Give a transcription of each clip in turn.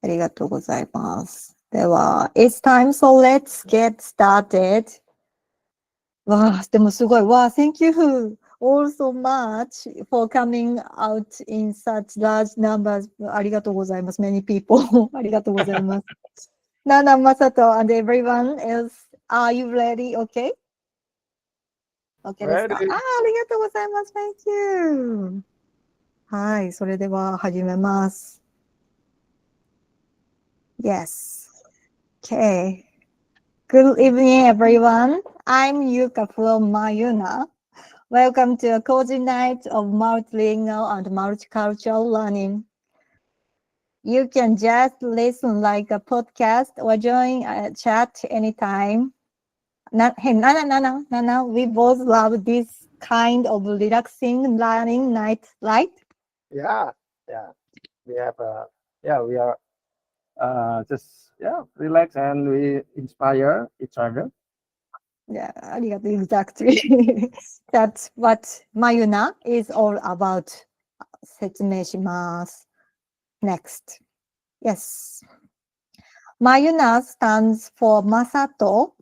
ありがとうございます。では、it's time, so let's get started. わあ、でもすごい。わあ、thank you all so much for coming out in such large numbers. ありがとうございます。Many people. ありがとうございます。Nana, Masato, and everyone else, are you ready? Okay? OK ですか？ありがとうございます。Thank you. はい、それでは始めます。Yes. Okay. Good evening, everyone. I'm Yuka from MaYuNa. Welcome to a cozy night of multilingual and multicultural learning. You can just listen like a podcast or join a chat anytime. Hey, Nana, we both love this kind of relaxing learning night, right? Yeah. We have we are just relax and we inspire each other. Yeah, exactly. That's what MaYuNa is all about. 説明します。Next. Yes. MaYuNa stands for Masato,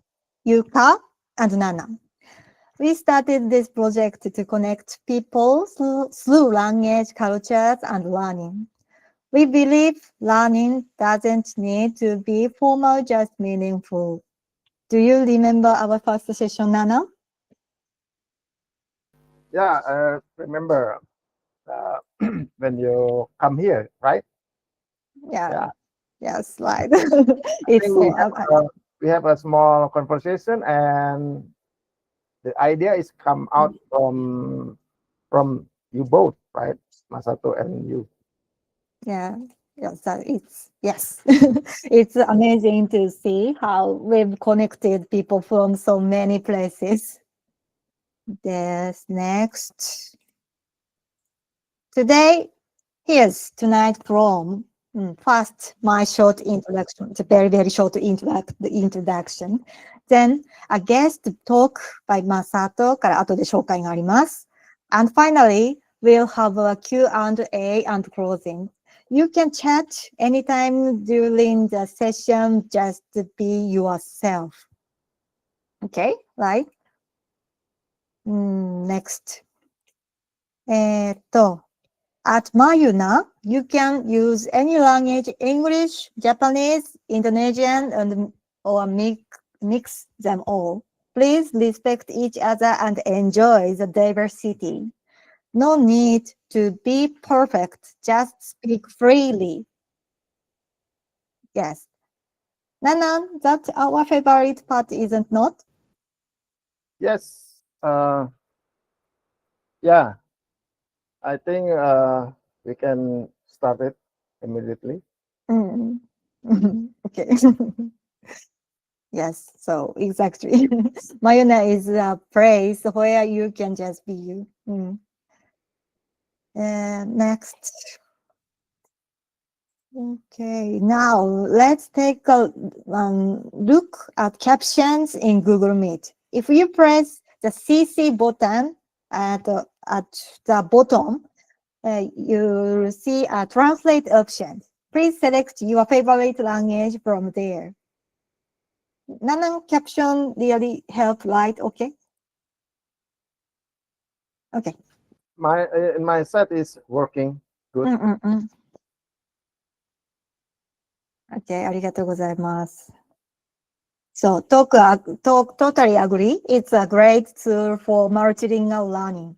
Yuka, and Nana. We started this project to connect people through language, cultures, and learning. We believe learning doesn't need to be formal, just meaningful. Do you remember our first session, Nana? Yeah, remember when you come here, right? Yeah. Yes, right. I think we have a small conversation, and the idea is come out from you both, right, Masato and you. Yeah. Yes, yes. It's amazing to see how we've connected people from so many places. Yes, next. Tonight from first my short introduction, the very short introduction. Then a guest talk by Masato から後で紹介があります。And finally, we'll have a Q&A and closing. You can chat anytime during the session, just be yourself. Okay, right? Next. At MaYuNa, you can use any language, English, Japanese, Indonesian, or mix them all. Please respect each other and enjoy the diversity. No need to be perfect, just speak freely. Yes. Nana, that's our favorite part, isn't not? Yes. Yeah. I think we can start it immediately. Okay. Yes, so exactly. MaYuNa is a place where you can just be you. Next. Okay, now let's take a look at captions in Google Meet. If you press the CC button at the bottom, you'll see a translate option. Please select your favorite language from there. Nana, caption really help, right? Okay. Okay. My set is working good. Okay, ありがとうございます。So, totally agree. It's a great tool for multilingual learning.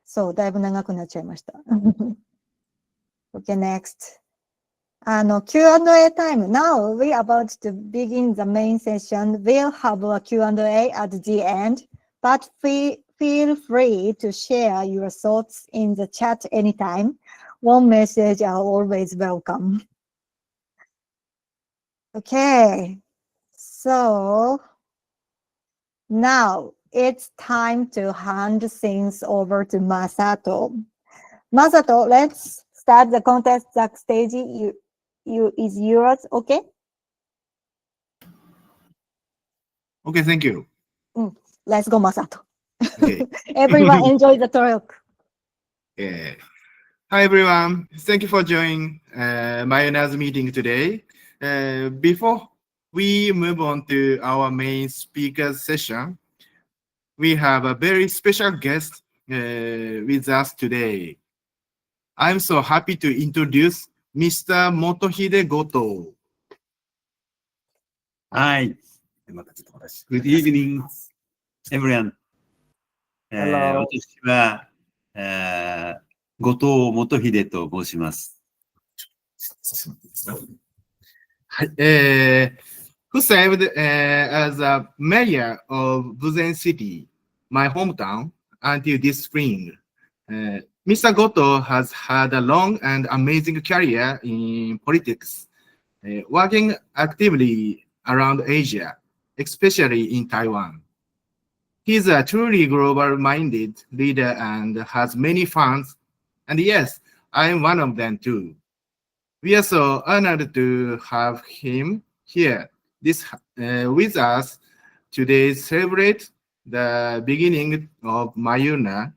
So, だいぶ長くなっちゃいました。Okay, next. Q&A time. Now, we're about to begin the main session. We'll have a Q&A at the end, but feel free to share your thoughts in the chat anytime. One message are always welcome. Okay, so now it's time to hand things over to Masato. Masato, let's start the contest. The stage is yours, okay? Okay, thank you. Let's go, Masato. Okay. Everyone enjoy the talk. Yeah. Hi, everyone. Thank you for joining MaYuNa's meeting today. Before we move on to our main speaker session, we have a very special guest with us today. I'm so happy to introduce Mr. Motohide Goto. はい。またちょっと私 Good evening, everyone. Hello. 私は、後藤元秀と申します。はい、who served as a mayor of Buzen City, my hometown, until this spring. Mr. Goto has had a long and amazing career in politics, working actively around Asia, especially in Taiwan. He is a truly global-minded leader and has many fans, and yes, I am one of them too. We are so honored to have him here with us today to celebrate the beginning of MaYuNa.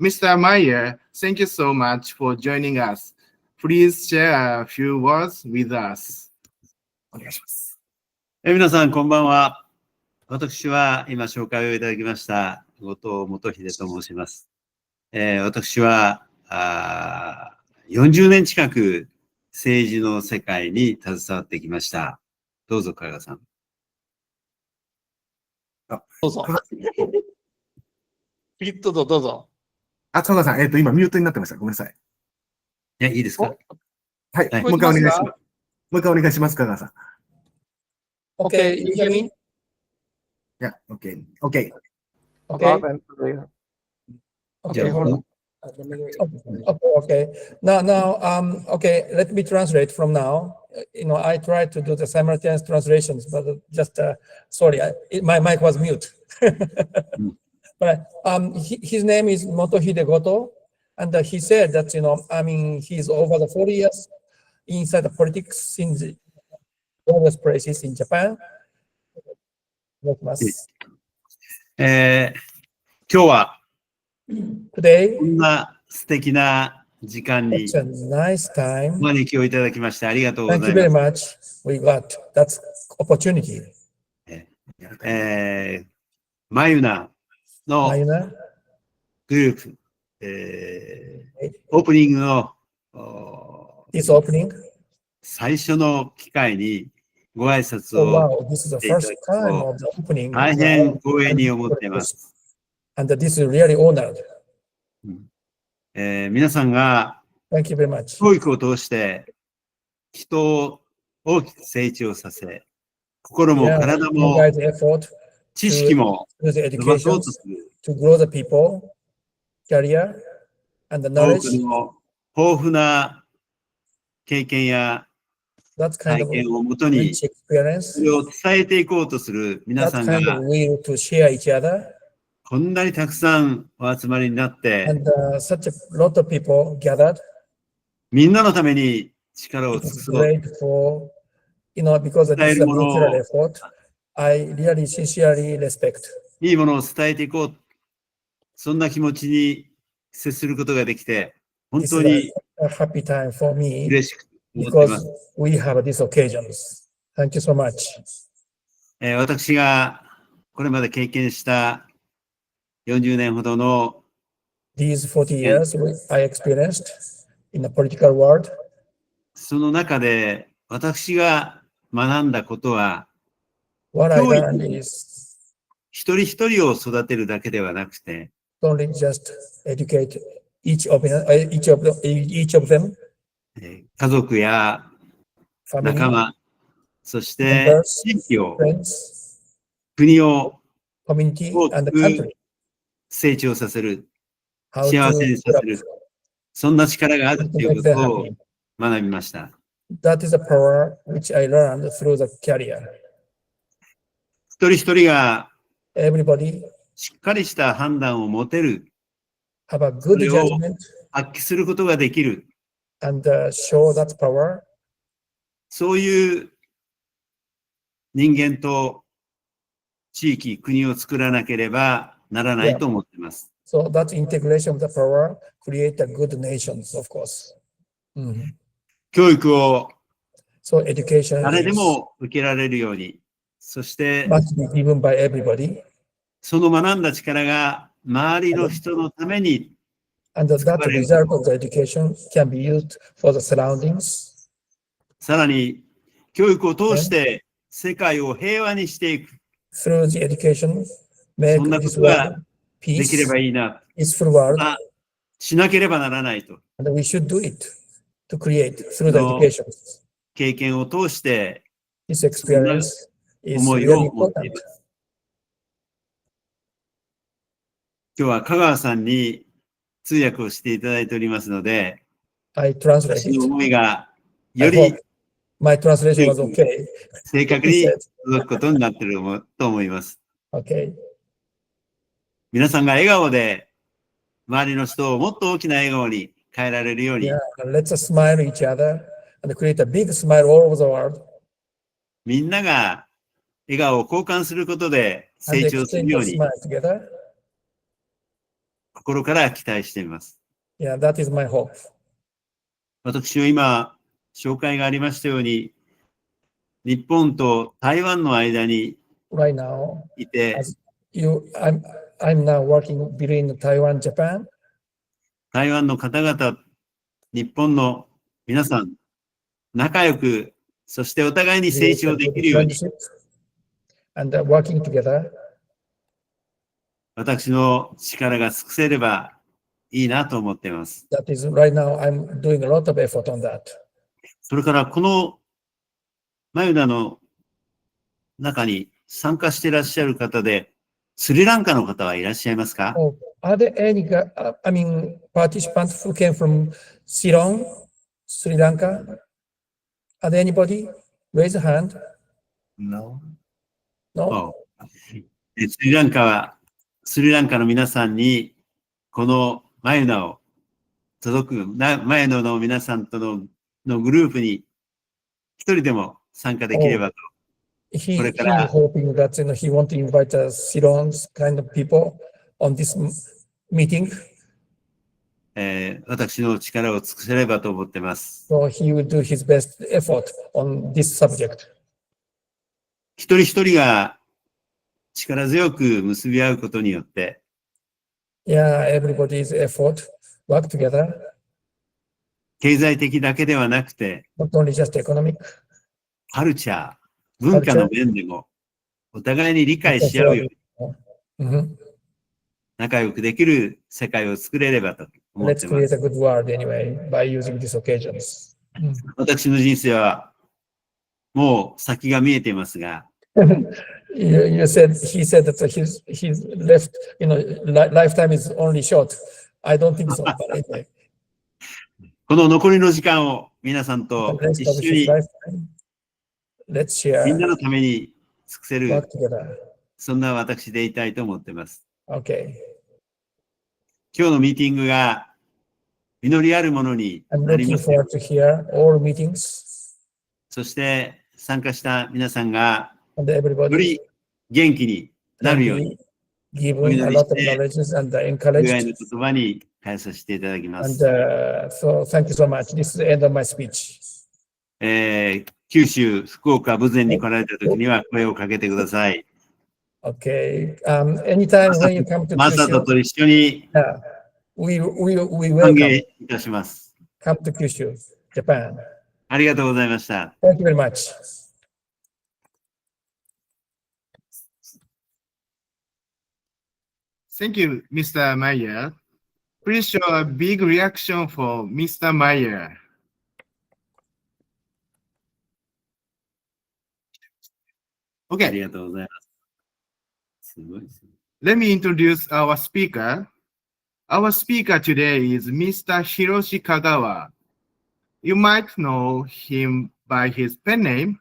Mr. Meyer, thank you so much for joining us. Please share a few words with us. お願いします。皆さん、こんばんは。私は今紹介をいただきました後藤元秀と申します。私は40年近く政治の世界に携わってきました。どうぞ、加賀さん。どうぞ。ピットとどうぞ。あ、加賀さん、今ミュートになってました。ごめんなさい。いや、いいですか？はい、はいもう一回お願いします。もう一回お願いします、加賀さん。Okay, you hear me? Yeah, okay. Okay. Okay. Loud and clear. Okay, hold on. Okay. Now, okay, let me translate from now. I tried to do the simultaneous translations, but just, sorry, my mic was mute. But his name is Motohide Goto, and he said that, he's over the 40 years inside the politics in the various places in Japan. 今日は Today, こんな素敵な時間に it's a nice お time. 招きをいただきましてありがとうご Thank ざ you い very ます。 much. We got that opportunity. MaYuNa の MaYuNa, グループ、オープニングの this opening. 最初の機会にご挨拶 Oh を wow, this is the していた first だく time と of the opening. 大変光栄に思っています。 And this is really honored. 皆さんが Thank you very much. 教育を通して人を大きく成長させ、心も Yeah, 体 you も guys effort 知識も to the 伸ばそう education とする to grow the people, career, and the 多 knowledge. くの豊富な経験や That kind 体 of 験をもとに rich experience. それを伝えていこうとする皆 That さんが kind of will to share each other. こんなにたくさんお集まりになって And such a lot of people gathered. みんなのために力を It 尽く is そう great for, because this is a mutual effort. I really sincerely respect. いいものを伝えていこうそんな気持ちに接することができて本 This 当 is に a happy time for me 嬉しく思っていま because す。 we have these occasions. Thank you so much. 私がこれまで経験した40年ほどの These 40 years I experienced in the political world. その中で私が学んだことは What I 教育 learned is 一人一人を育てるだけではなくて only just educate each of them, 家族や family, 仲間そして members, 地域を friends, 国を community, 大 and き the く country. 成長させる How 幸 to せにさ put せ up, るそんな力がある how と to いう make こ them とを happy. 学びました。 That is a power which I learned through the career. 一人一人が Everybody しっかりした判断を持てる have a good それを judgment 発揮することができる and show that power. そういう人間と地域、国を作らなければならないと思っています。So that integration of the power create a good nations, of course. 教育を So education 誰で is, も受けられるように、そして must be given by everybody. その学んだ力が周りの人のために And that result of the education can be used for the surroundings. さらに教育を通して世界を平和にしていく。 Through the education, make そんなこ this とが world できれ peace, ばいいな。 peaceful world, まあしなければならないと。 and we should do it to create through the No. education. 経験を通して This experience is 思い really を持ってい important. ます。今日は香川さんに通訳をしていただいておりますので、 I translate 私の it. 思いが I よ hope り my translation was okay. 正確に届くことになっていると思います。 Okay. 皆さんが笑顔で周りの人をもっと大きな笑顔に変えられるように、 Yeah, let's smile each other and create a big smile all over the world みんなが笑顔を交換することで and 成長す exchange るよう the に smile together. 心から期待しています。 Yeah, that is my hope. 私は今、紹介がありましたように、日本と台湾の間に Right now, いて、 I'm now working between Taiwan and Japan. 台湾の方々、日本の皆さん、仲良く、そしてお互いに成 Create 長 a で good きるように、 friendship and working together. 私の力が尽くせればいいなと思っています。 That is right now, I'm doing a lot of effort on that. それからこのMaYuNaの中に参加していらっしゃる方で、スリランカの方はいらっしゃいますか？ Oh, are there any, participants who came from Ceylon, Sri Lanka? Are there anybody? Raise a hand. No. No? スリランカの皆さんに、このMaYuNaをMaYuNaの皆さんとのグループに一人でも参加できればと。He これから hoping that he want to invite Ceylon's kind of people on this meeting. 私の力を尽くせればと思っています。 So he will do his best effort on this subject. 一人一人が力強く結び合うことによって、 Yeah, everybody's effort, work together, 経済的だけではなくて、 not only just economic. カルチャー、文化の面でも、お互いに理解し合うように、 Mhm. 仲良くできる世界を作れればと思っ Let's ていま create す。 a good world anyway by using these occasions. 私の人生は、もう先が見えていますが、 He said that his left, lifetime is only short. I don't think so. But anyway, この残りの時間を皆さん the と rest 一 of 緒 his に lifetime, let's みんな share, のために尽くせ work る、 together. そんな私でいたいと思っています。 Okay. 今日のミーティングが実りあるものに I'm なり looking ますよう forward に。 to hear all meetings そして参加した皆さんが and よ everybody り元気にな can るように、 be given a lot of knowledge and ぐらい encouraged. の言葉に変えさせていただきま And す。 so thank you so much. This is the end of my speech. 九州、福岡、豊前に来られた時には声をかけてください。 Okay. Anytime when you come to マサト Kyushu, と一緒に we 歓 welcome. 迎いたします。 Come to Kyushu, Japan. ありがとうございました。 Thank you very much. Thank you, Mr. Meyer. Please show a big reaction for Mr. Meyer. あ Okay, りがとうございます。すごいですね。 let me introduce our speaker. Our speaker today is Mr. Hiroshi Kagawa. You might know him by his pen name,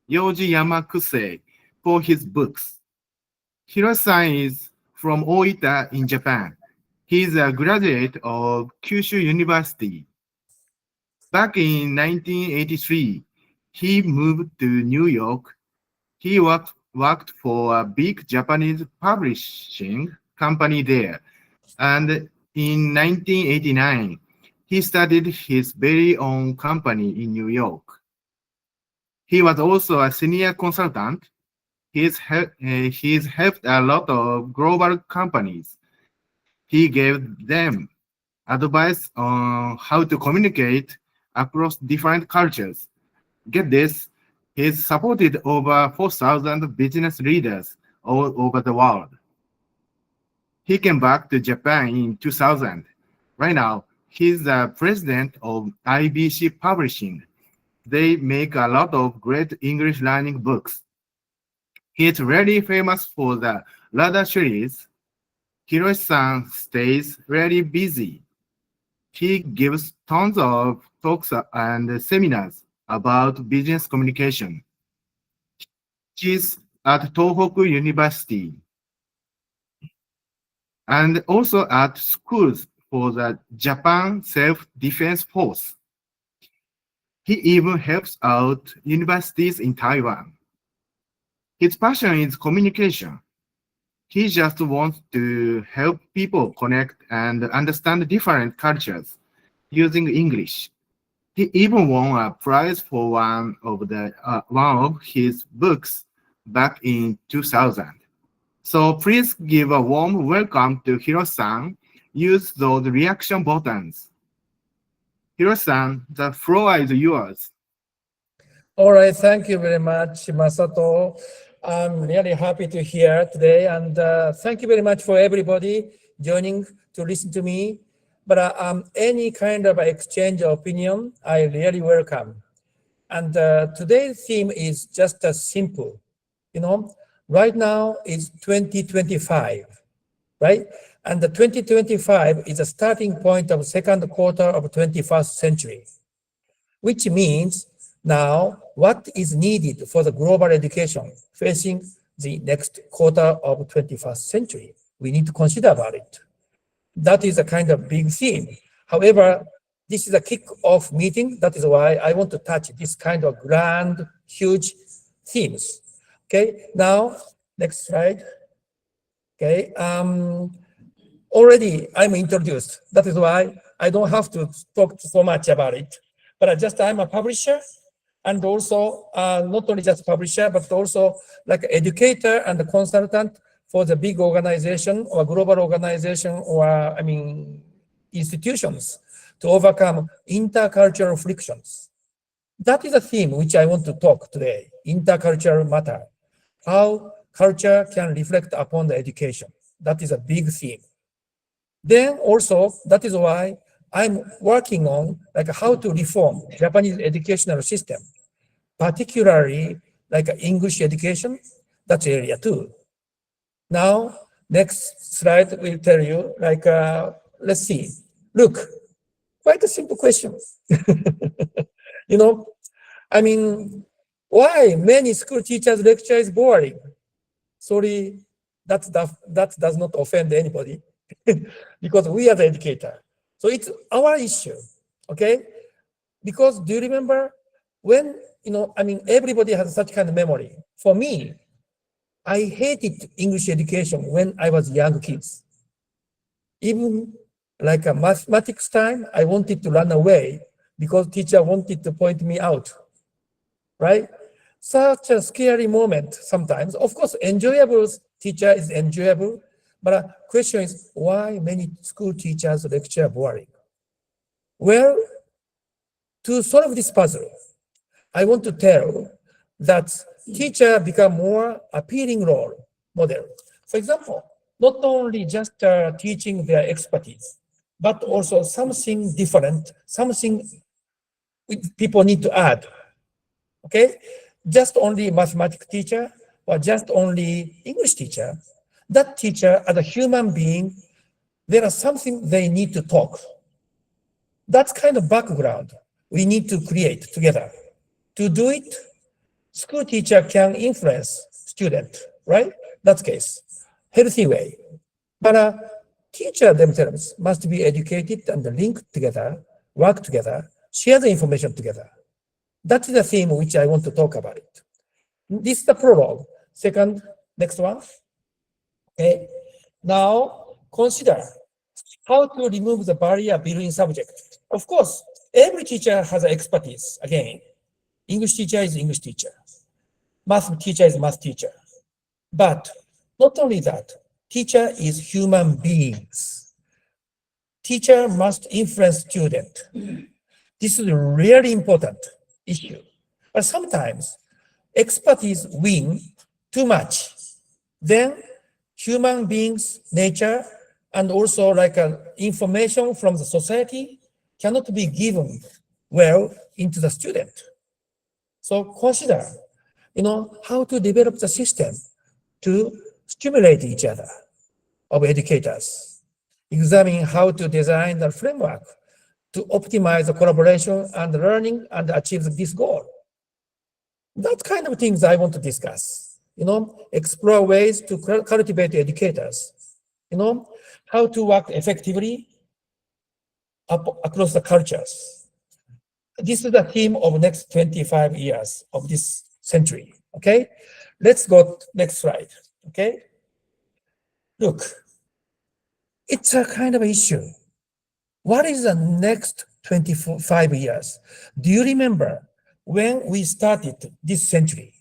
Yoji Yamakuse, for his books. Hiroshi-san is from Oita in Japan. He is a graduate of Kyushu University. Back in 1983, he moved to New York. He worked for a big Japanese publishing company there. And in 1989, he started his very own company in New York. He was also a senior consultant. He's helped a lot of global companies. He gave them advice on how to communicate across different cultures. Get this, he's supported over 4,000 business leaders all over the world. He came back to Japan in 2000. Right now, he's the president of IBC Publishing. They make a lot of great English learning books. He's really famous for the Ladder series. Hiroshi-san stays very busy. He gives tons of talks and seminars about business communication. She's at Tohoku University and also at schools for the Japan Self-Defense Force. He even helps out universities in Taiwan. His passion is communication. He just wants to help people connect and understand different cultures using English. He even won a prize for one of his books back in 2000. So please give a warm welcome to Hiroshi-san. Use those reaction buttons. Hiroshi-san, the floor is yours. All right, thank you very much, Masato. I'm really happy to hear today, and thank you very much for everybody joining to listen to me. But any kind of exchange of opinion, I really welcome. And today's theme is just as simple. You know, right now is 2025, right? And the 2025 is a starting point of second quarter of 21st century, which means now what is needed for the global education facing the next quarter of 21st century. We need to consider about it. That is a kind of big theme. However, this is a kick-off meeting. That is why I want to touch this kind of grand, huge themes. Okay, now, next slide. Okay, already I'm introduced. That is why I don't have to talk so much about it. But I'm a publisher, and also not only just publisher, but also like educator and a consultant for the big organization or global organization or institutions to overcome intercultural frictions. That is a theme which I want to talk today, intercultural matter, how culture can reflect upon the education. That is a big theme. Then also, that is why I'm working on like how to reform Japanese educational system, particularly like English education, that's area too. Now, next slide will tell you, like, let's see. Look, quite a simple question. You know, I mean, why many school teachers lecture is boring? Sorry, that does not offend anybody because we are the educator. So it's our issue, okay? Because do you remember when, everybody has such kind of memory. For me, I hated English education when I was young kids. Even like a mathematics time, I wanted to run away because teacher wanted to point me out, right? Such a scary moment sometimes. Of course, enjoyable teacher is enjoyable, but question is why many school teachers lecture boring? Well, to solve this puzzle, I want to tell that teacher become more appealing role model. For example, not only just teaching their expertise, but also something different, something people need to add. Okay, just only mathematics teacher or just only English teacher. That teacher, as a human being, there is something they need to talk. That's kind of background we need to create together. To do it, school teacher can influence student, right? That's case, healthy way. But teacher themselves must be educated and linked together, work together, share the information together. That is the theme which I want to talk about it. This is the prologue. Second, next one. Okay. Now consider how to remove the barrier between subjects. Of course, every teacher has expertise. Again, English teacher is English teacher. Math teacher is math teacher. But not only that, teacher is human beings. Teacher must influence student. This is a really important issue. But sometimes expertise win too much. Then human beings, nature, and also like information from the society cannot be given well into the student. So consider, how to develop the system to stimulate each other of educators. Examine how to design the framework to optimize the collaboration and learning and achieve this goal. That kind of things I want to discuss. Explore ways to cultivate educators. How to work effectively across the cultures. This is the theme of next 25 years of this century. Okay, let's go next slide. Okay, look, it's a kind of issue. What is the next 25 years? Do you remember when we started this century,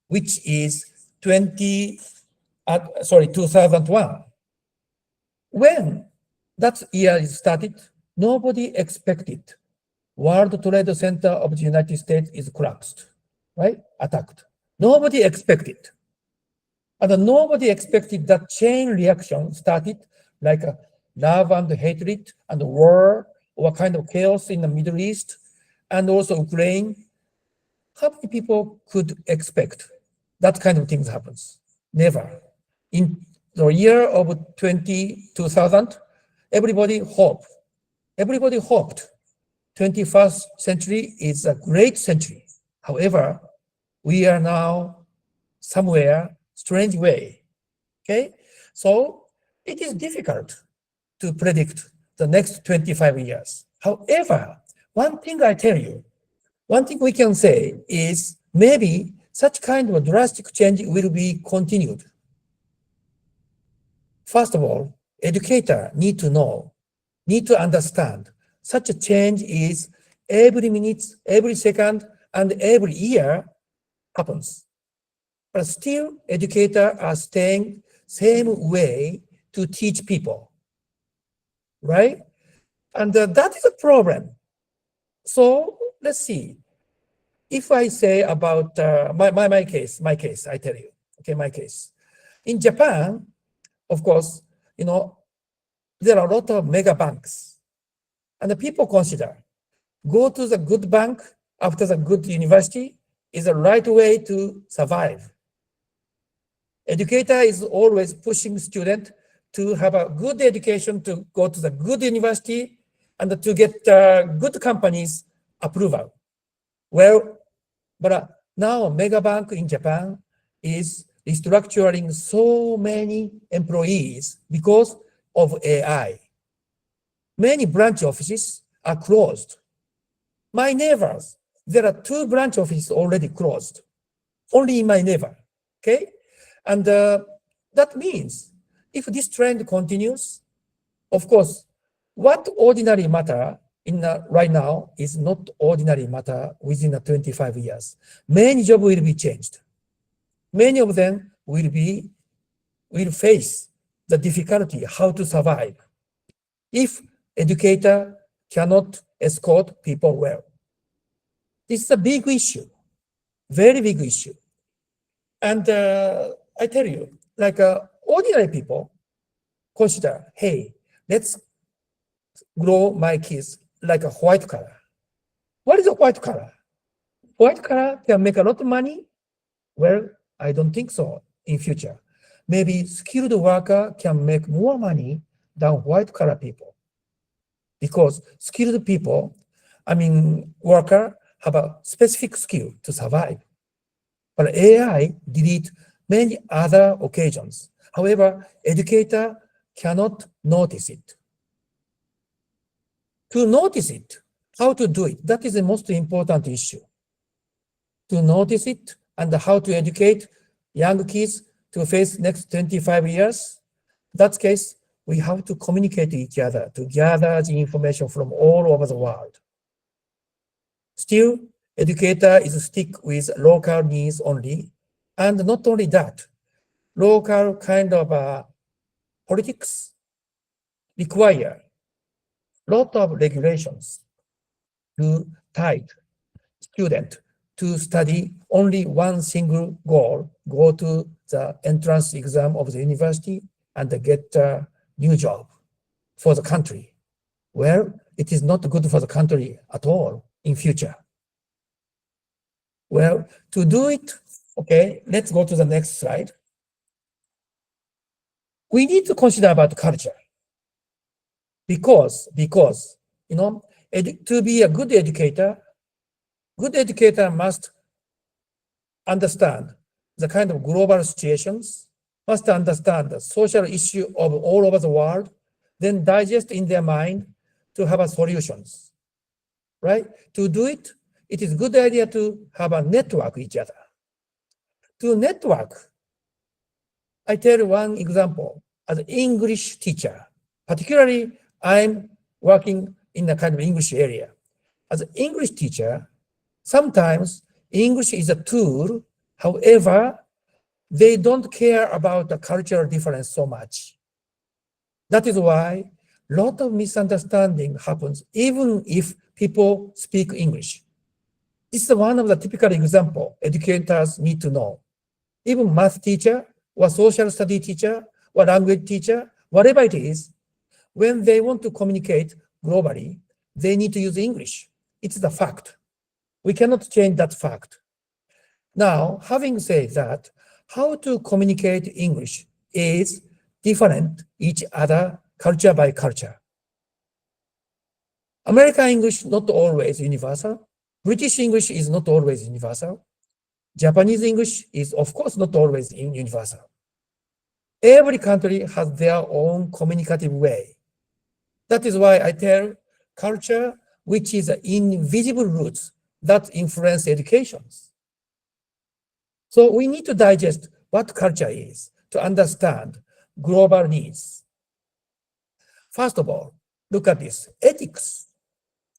which is 2001? When that year started, nobody expected World Trade Center of the United States is collapsed, right? Attacked. Nobody expected. And nobody expected that chain reaction started like a love and hatred and war or kind of chaos in the Middle East and also Ukraine. How many people could expect that kind of things happens? Never. In the year of 2000, everybody hoped. Everybody hoped 21st century is a great century. However, we are now somewhere strange way. Okay, so it is difficult to predict the next 25 years. However, one thing I tell you, one thing we can say is maybe such kind of drastic change will be continued. First of all, educator need to know, need to understand such a change is every minute, every second, and every year happens. But still, educators are staying same way to teach people, right? And that is a problem. So let's see. If I say about my case, I tell you, okay, my case. In Japan, of course, there are a lot of mega banks. And the people consider go to the good bank after the good university is the right way to survive. Educator is always pushing student to have a good education, to go to the good university, and to get good companies approval. Well, but now mega bank in Japan is restructuring so many employees because of AI. Many branch offices are closed. My neighbors, there are 2 branch offices already closed, only in my neighbor, okay? And that means if this trend continues, of course, what ordinary matter right now is not ordinary matter within the 25 years. Many jobs will be changed. Many of them will face the difficulty how to survive if educator cannot escort people well. This is a big issue, very big issue. And I tell you, like ordinary people consider, hey, let's grow my kids like a white collar. What is a white collar? White collar can make a lot of money? Well, I don't think so in future. Maybe skilled worker can make more money than white collar people. Because skilled people, worker have a specific skill to survive. But AI delete many other occasions. However, educator cannot notice it. To notice it, how to do it, that is the most important issue. To notice it and how to educate young kids to face next 25 years, that case, we have to communicate to each other to gather the information from all over the world. Still, educator is stick with local needs only. And not only that, local kind of politics require lot of regulations to tie student to study only one single goal, go to the entrance exam of the university and get a new job for the country. Well, it is not good for the country at all in future. Well, to do it, okay, let's go to the next slide. We need to consider about culture because you know, to be a good educator must understand the kind of global situations, must understand the social issue of all over the world, then digest in their mind to have a solutions, right? To do it, it is a good idea to have a network each other. To network, I tell one example. As an English teacher, particularly I'm working in the kind of English area. As an English teacher, sometimes English is a tool. However, they don't care about the cultural difference so much. That is why a lot of misunderstanding happens even if people speak English. This is one of the typical examples educators need to know. Even math teacher or social study teacher or language teacher, whatever it is, when they want to communicate globally, they need to use English. It's the fact. We cannot change that fact. Now, having said that, how to communicate English is different each other, culture by culture. American English not always universal. British English is not always universal. Japanese English is, of course, not always universal. Every country has their own communicative way. That is why I tell culture, which is invisible roots that influence educations. So we need to digest what culture is to understand global needs. First of all, look at this, ethics.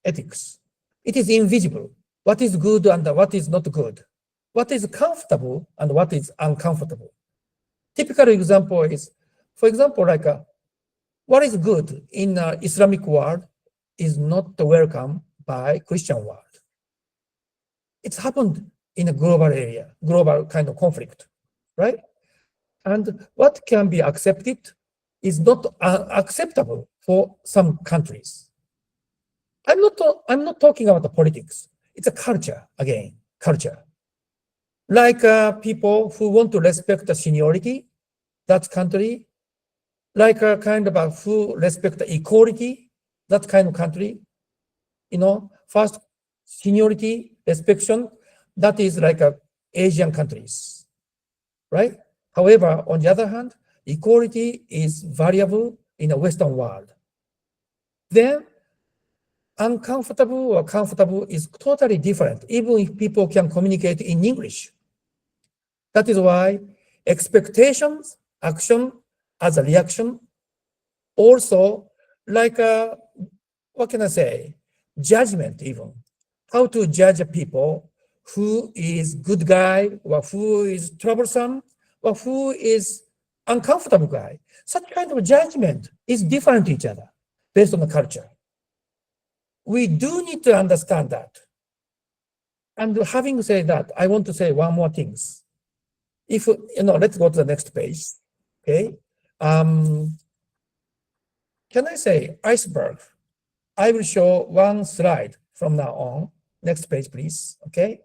Ethics. It is invisible. What is good and what is not good. What is comfortable and what is uncomfortable. Typical example is, for example, like what is good in Islamic world is not welcome by Christian world. It's happened in a global area, global kind of conflict, right? And what can be accepted is not acceptable for some countries. I'm not talking about the politics. It's a culture, again, culture. Like people who want to respect the seniority, that country, like a kind of who respect the equality, that kind of country, you know, first seniority, respect, that is like Asian countries, right? However, on the other hand, equality is variable in the Western world. Then uncomfortable or comfortable is totally different, even if people can communicate in English. That is why expectations, action as a reaction, also like what can I say, judgment even. How to judge people who is good guy or who is troublesome or who is uncomfortable guy. Such kind of judgment is different to each other based on the culture. We do need to understand that. And having said that, I want to say one more things. If you know, let's go to the next page. Okay. Can I say iceberg? I will show one slide from now on. Next page, please. Okay.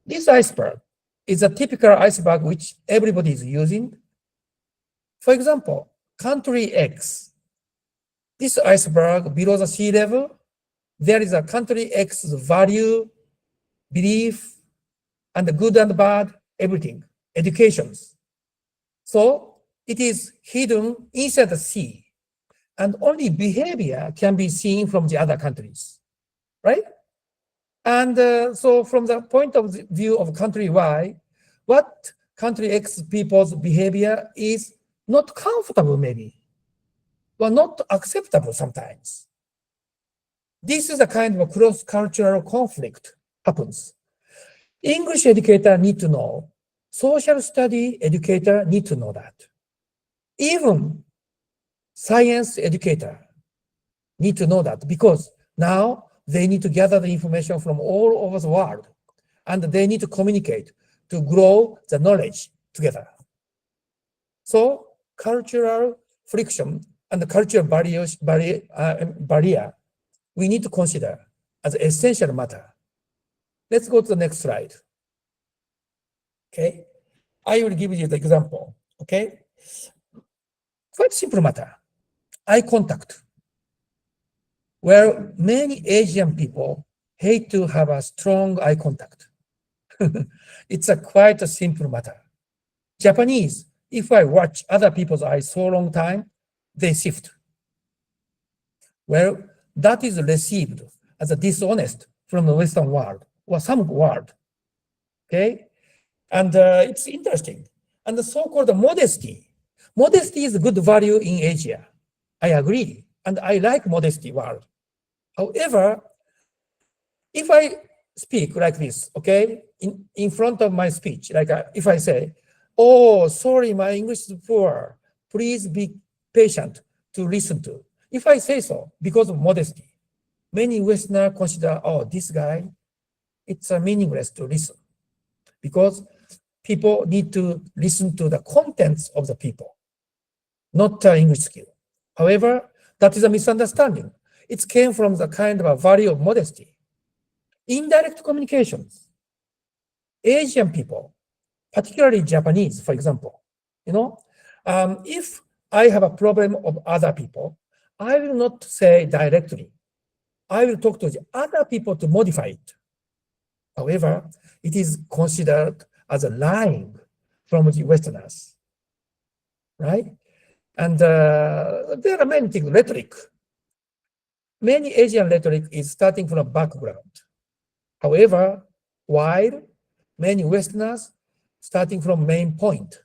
This iceberg is a typical iceberg which everybody is using. For example, country X. This iceberg below the sea level, there is a country X value, belief, and the good and bad, everything, educations. So it is hidden inside the sea, and only behavior can be seen from the other countries, right? And so from the point of view of country Y, what country X people's behavior is not comfortable maybe. were not acceptable sometimes. This is a kind of a cross-cultural conflict happens. English educator need to know, social study educator need to know that. Even science educator need to know that, because now they need to gather the information from all over the world, and they need to communicate to grow the knowledge together. So cultural friction and the cultural barrier we need to consider as an essential matter. Let's go to the next slide. Okay, I will give you the example. Okay, quite simple matter. Eye contact. Where many Asian people hate to have a strong eye contact. It's a quite a simple matter. Japanese, if I watch other people's eyes so long time, they shift. Well, that is received as a dishonest from the Western world or some world. Okay, and it's interesting. And the so-called modesty. Modesty is a good value in Asia. I agree, and I like modesty world. However, if I speak like this, okay, in front of my speech, like if I say, oh, sorry, my English is poor, please be patient to listen to. If I say so, because of modesty, many Westerners consider, oh, this guy, it's meaningless to listen, because people need to listen to the contents of the people, not English skill. However, that is a misunderstanding. It came from the kind of a value of modesty. Indirect communications. Asian people, particularly Japanese, for example, if I have a problem of other people, I will not say directly. I will talk to the other people to modify it. However, it is considered as a lying from the Westerners, right? And there are many things, rhetoric. Many Asian rhetoric is starting from a background. However, while many Westerners starting from main point.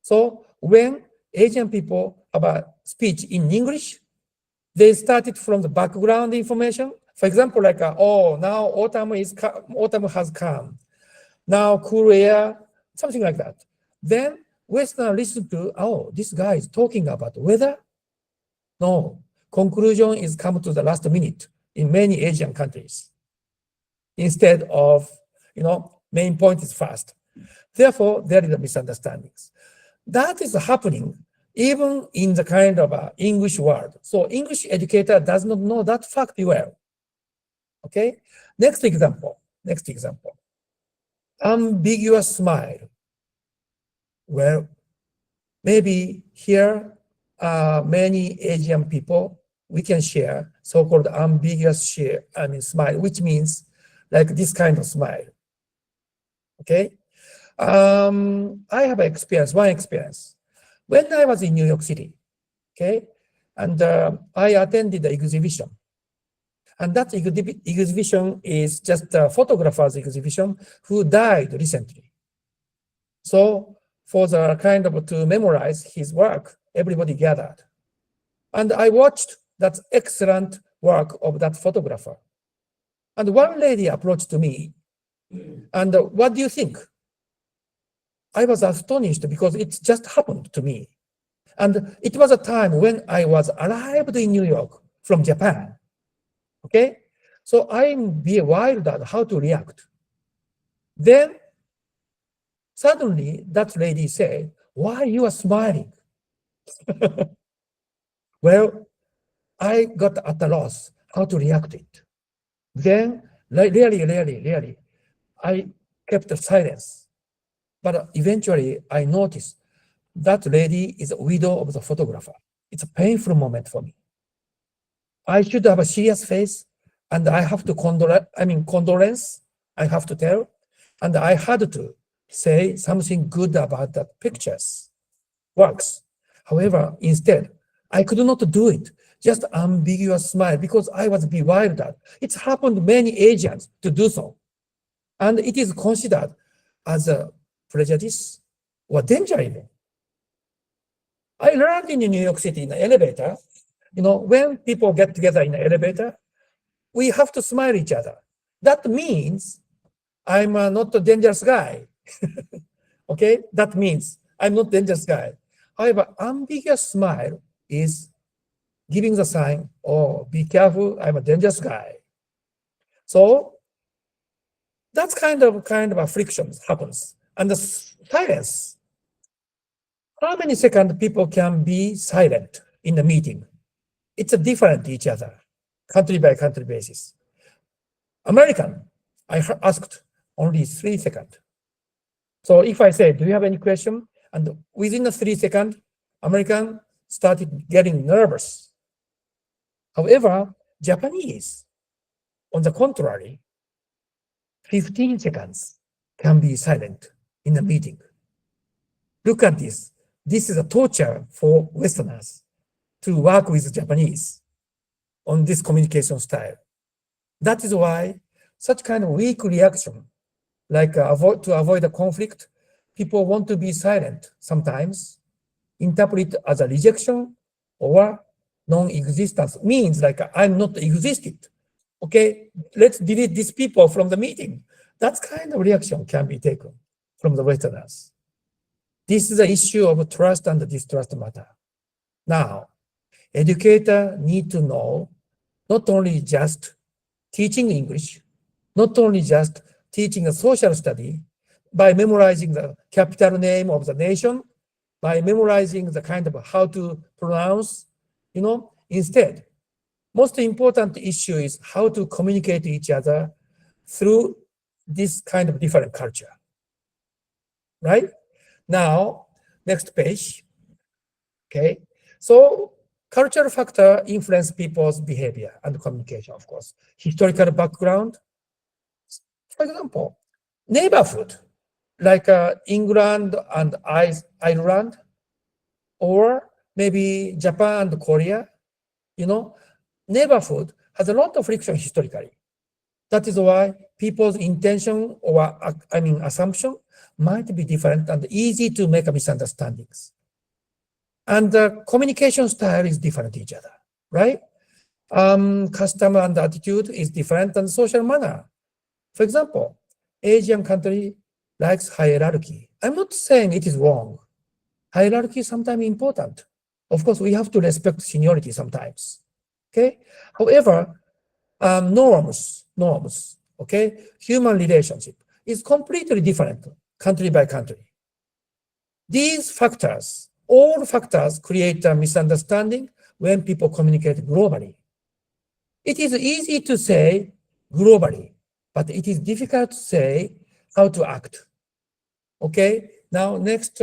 So when Asian people have a speech in English, they started from the background information. For example, like, oh, now autumn has come. Now cool air, something like that. Then Westerners listen to, oh, this guy is talking about weather. No, conclusion is come to the last minute in many Asian countries. Instead of, main point is fast. Therefore, there is a misunderstandings. That is happening even in the kind of English world. So English educator does not know that fact well. Okay, next example. Ambiguous smile. Well, maybe here many Asian people, we can share so-called ambiguous smile, which means like this kind of smile. Okay, I have one experience. When I was in New York City, okay, and I attended the exhibition. And that exhibition is just a photographer's exhibition who died recently. So for the kind of to memorize his work, everybody gathered. And I watched that excellent work of that photographer. And one lady approached me, and what do you think? I was astonished because it just happened to me. And it was a time when I was arrived in New York from Japan. Okay, so I'm be wild at how to react. Then suddenly that lady said, "Why you are smiling?" Well, I got at a loss how to react it. Then really, I kept silence. But eventually I noticed that lady is a widow of the photographer. It's a painful moment for me. I should have a serious face, and I have to condolence, I have to tell, and I had to say something good about that pictures, works. However, instead, I could not do it, just ambiguous smile, because I was bewildered. It's happened many Asians to do so. And it is considered as a prejudice or danger even. I learned in New York City in the elevator, when people get together in the elevator, we have to smile each other. That means I'm not a dangerous guy. Okay, that means I'm not a dangerous guy. However, ambiguous smile is giving the sign, oh, be careful, I'm a dangerous guy. So that's kind of a friction happens. And the silence, how many seconds people can be silent in the meeting? It's a different each other, country by country basis. American, I asked only 3 seconds. So if I say, do you have any question? And within the 3 seconds, American started getting nervous. However, Japanese, on the contrary, 15 seconds can be silent in a meeting. Look at this. This is a torture for Westerners to work with Japanese on this communication style. That is why such kind of weak reaction, like to avoid a conflict, people want to be silent sometimes, interpret as a rejection or non-existence, means like I'm not existed. Okay, let's delete these people from the meeting. That kind of reaction can be taken from the Westerners. This is the issue of trust and distrust matter. Now, educator need to know not only just teaching English, not only just teaching a social study by memorizing the capital name of the nation, by memorizing the kind of how to pronounce, instead, most important issue is how to communicate to each other through this kind of different culture, right? Now, next page, okay? So cultural factor influence people's behavior and communication, of course. Historical background, for example, neighborhood, like England and Ireland, or maybe Japan and Korea, neighborhood has a lot of friction historically. That is why people's intention or assumption might be different and easy to make misunderstandings. And the communication style is different each other, right? Custom and attitude is different than social manner. For example, Asian country likes hierarchy. I'm not saying it is wrong. Hierarchy is sometimes important. Of course, we have to respect seniority sometimes. Okay. However, norms, okay, human relationship is completely different country by country. These factors, all factors create a misunderstanding when people communicate globally. It is easy to say globally, but it is difficult to say how to act. Okay, now next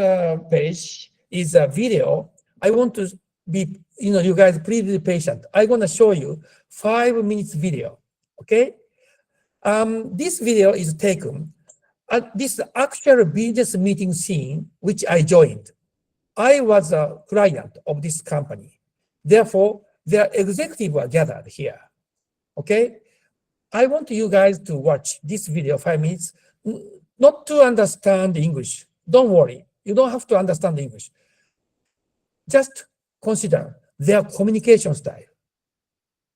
page is a video. I want to be, you guys please be patient. I'm gonna show you 5 minutes video, okay? This video is taken at this actual business meeting scene, which I joined. I was a client of this company. Therefore, their executives were gathered here, okay? I want you guys to watch this video 5 minutes, not to understand English. Don't worry, you don't have to understand English. Just consider their communication style,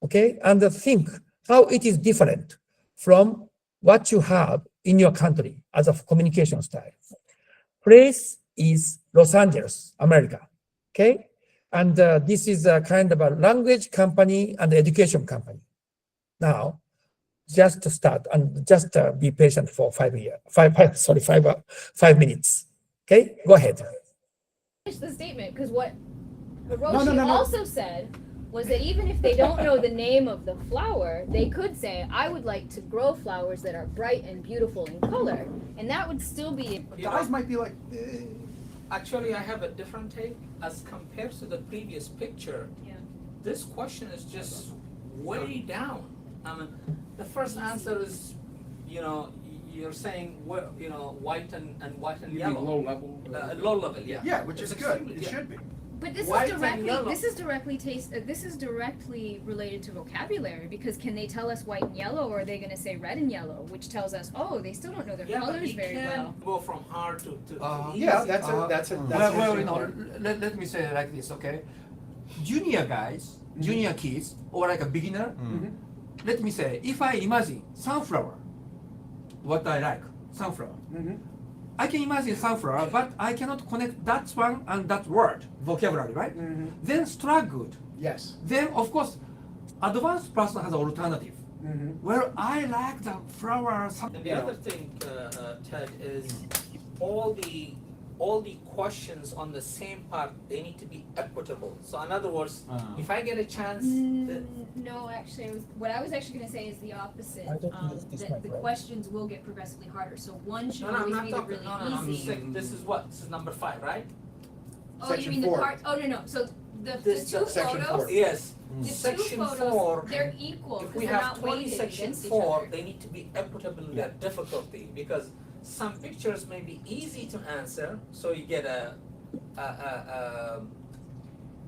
okay? And think how it is different from what you have in your country as a communication style. Place is Los Angeles, America, okay? And this is a kind of a language company and education company. Now, just to start and just be patient for 5 minutes, okay? Go ahead. Finish the statement, because what Hiroshi also said was that even if they don't know the name of the flower, they could say, I would like to grow flowers that are bright and beautiful in color, and that would still be. Guys might be like, actually, I have a different take as compared to the previous picture. Yeah. This question is just way down. I mean, the first answer is, you're saying, white and white and yellow. Low level. Low level, yeah. Yeah, which is good. extremely- It yeah. should be. But this White is and directly yellow. this is directly related to vocabulary, because can they tell us white and yellow, or are they going to say red and yellow, which tells us, oh, they still don't know their Yeah, but colors you very can well. go from hard to easy. Yeah, that's a Well, you know, let me say it like this, okay? Junior guys, junior kids, or like a beginner, let me say, if I imagine sunflower, what I like, sunflower. I can imagine sunflower, but I cannot connect that one and that word, vocabulary, right? Then struggled. Yes. Then, of course, advanced person has alternative. Well, I like the flower. And the other thing, Ted, is all the questions on the same part, they need to be equitable. So in other words, if I get a chance, No, actually, what I was actually going to say is the opposite. I don't think it's That the right. questions will get progressively harder. So one should no, I'm always not be the talking. really No, I'm easy. saying this is what? This is number 5, right? Oh, Section you mean 4. the part? Oh, no. So the This two section photos. 4. Yes. The two Section photos, 4. they're equal If because we they're have not 20 weighted section against each 4, other. they need to be equitable in their difficulty, because some pictures may be easy to answer, so you get a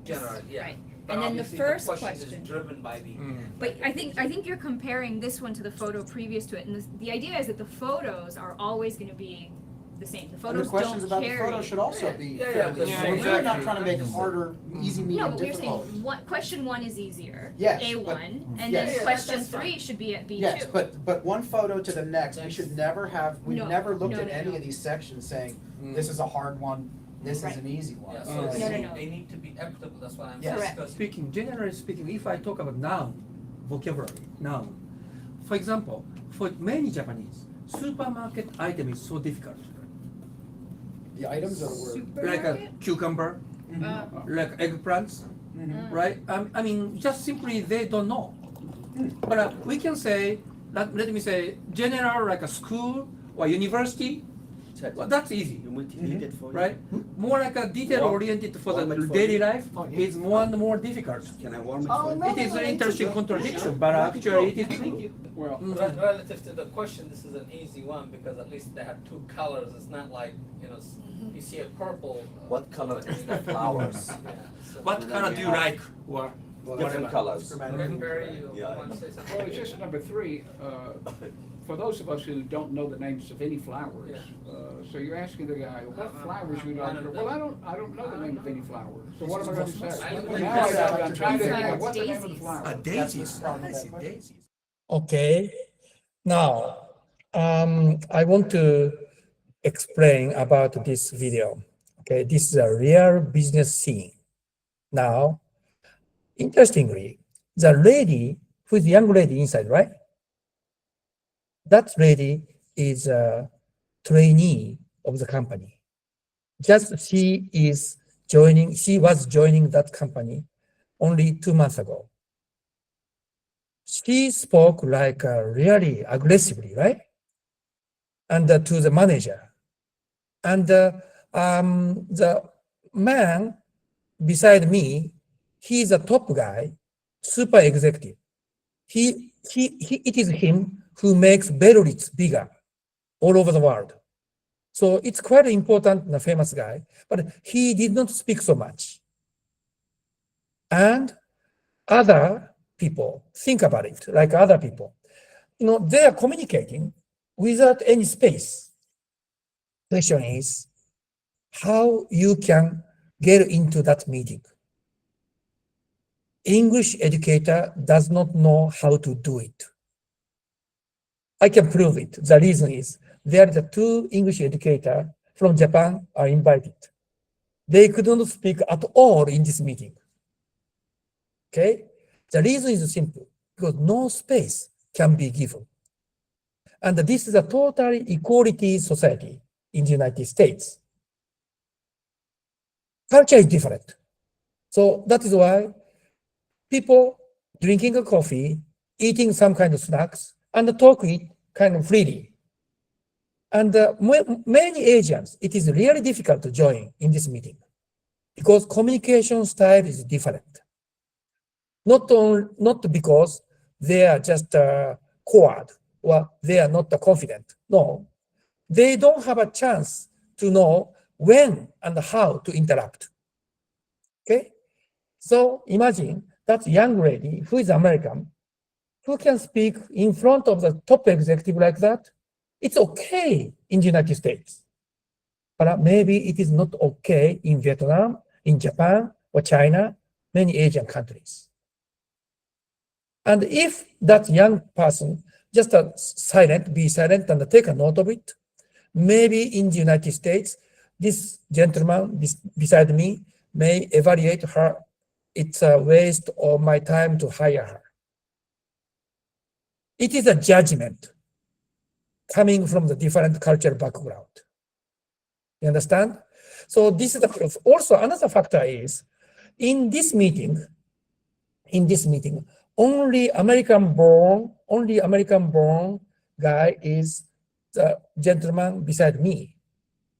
general, yeah. Right. But And then the obviously first question question. is driven by the. But I think you're comparing this one to the photo previous to it, and the idea is that the photos are always going to be the same. The And photos the questions don't about the carry. photo should also be. Yeah, fairly yeah, simple. We're exactly. not trying to make it harder, easy, No, medium, but we're saying difficult. question 1 is easier. Yes, A1, but- and yes. then Yeah, question that's 3 fine. should be at B2. Yes, but one photo to the next, we should never have, we've No, never looked no, at no, any no. of these sections saying, this is a hard one, this is Right. an easy one. Yeah, so No, they, no. they need to be equitable, that's what I'm Yes. Correct. discussing. Generally speaking, if I talk about noun, vocabulary, noun. For example, for many Japanese, supermarket item is so difficult. The items are the word. Like a Supermarket? cucumber, like eggplants, right? I mean, just simply they don't know. But we can say, let me say, general like a school or university, well, that's easy, right? More like a detail oriented for the daily life is more and more difficult. Can I warm it Oh, for no. you? It is an interesting contradiction, but actually it is true. Well, Relative to the question, this is an easy one, because at least they have 2 colors, it's not like, you see a purple. What color is the flowers? Yeah, so- What color do you like? Or Different colors. Barry, you Yeah. want to say something? well, it's just number 3. For those of us who don't know the names of any flowers, so you're asking the guy, what flowers would you like? Well, I don't know the name of any flowers. So what am I going to say? Now I'm trying to think of what the name of the flower. daisies. Daisies. Okay. Now, I want to explain about this video. Okay, this is a real business scene. Now, interestingly, the lady, who is the young lady inside, right? That lady is a trainee of the company. Just she was joining that company only 2 months ago. She spoke like really aggressively, right? And to the manager. And the man beside me, he's a top guy, super executive. It is him who makes Berlitz bigger all over the world. So it's quite important and a famous guy, but he did not speak so much. And other people think about it, like other people. They are communicating without any space. Question is how you can get into that meeting. English educator does not know how to do it. I can prove it. The reason is there are the 2 English educators from Japan are invited. They could not speak at all in this meeting. Okay? The reason is simple, because no space can be given. And this is a totally equality society in the United States. Culture is different. So that is why people drinking a coffee, eating some kind of snacks, and talking kind of freely. And many Asians, it is really difficult to join in this meeting because communication style is different. Not because they are just coward or they are not confident. No, they don't have a chance to know when and how to interact. Okay, so imagine that young lady who is American, who can speak in front of the top executive like that. It's okay in the United States, but maybe it is not okay in Vietnam, in Japan, or China, many Asian countries. And if that young person just be silent and take a note of it, maybe in the United States, this gentleman beside me may evaluate her. It's a waste of my time to hire her. It is a judgment coming from the different cultural background. You understand? So this is the proof. Also, another factor is in this meeting, only American-born guy is the gentleman beside me.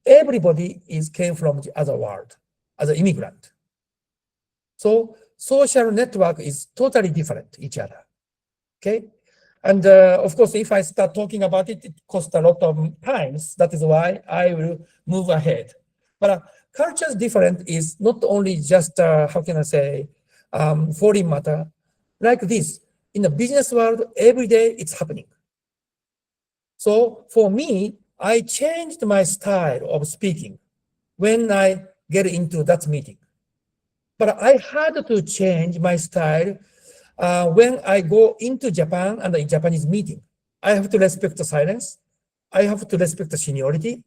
Everybody came from the other world as an immigrant. So social network is totally different each other. Okay, and of course, if I start talking about it, it costs a lot of times. That is why I will move ahead. But culture's different is not only just how can I say foreign matter like this. In the business world, every day it's happening. So for me, I changed my style of speaking when I get into that meeting. But I had to change my style when I go into Japan and a Japanese meeting. I have to respect the silence. I have to respect the seniority.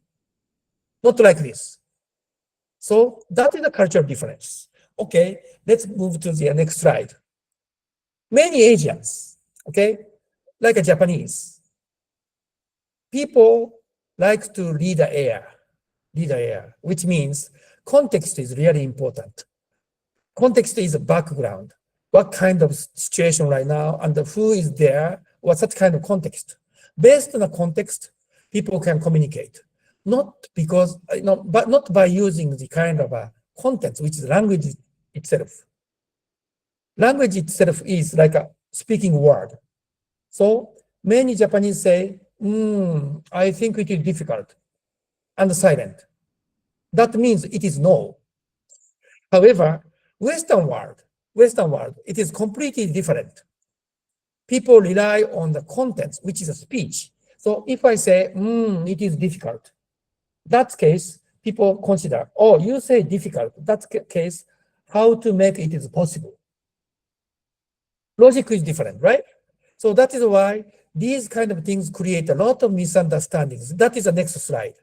Not like this. So that is the cultural difference. Okay, let's move to the next slide. Many Asians, okay, like a Japanese, people like to read the air, which means context is really important. Context is a background. What kind of situation right now and who is there, what's that kind of context? Based on the context, people can communicate. Not because, but not by using the kind of content, which is language itself. Language itself is like a speaking word. So many Japanese say, I think it is difficult and silent. That means it is no. However, Western world, it is completely different. People rely on the contents, which is a speech. So if I say, it is difficult, that case, people consider, oh, you say difficult. That case, how to make it is possible. Logic is different, right? So that is why these kind of things create a lot of misunderstandings. That is the next slide.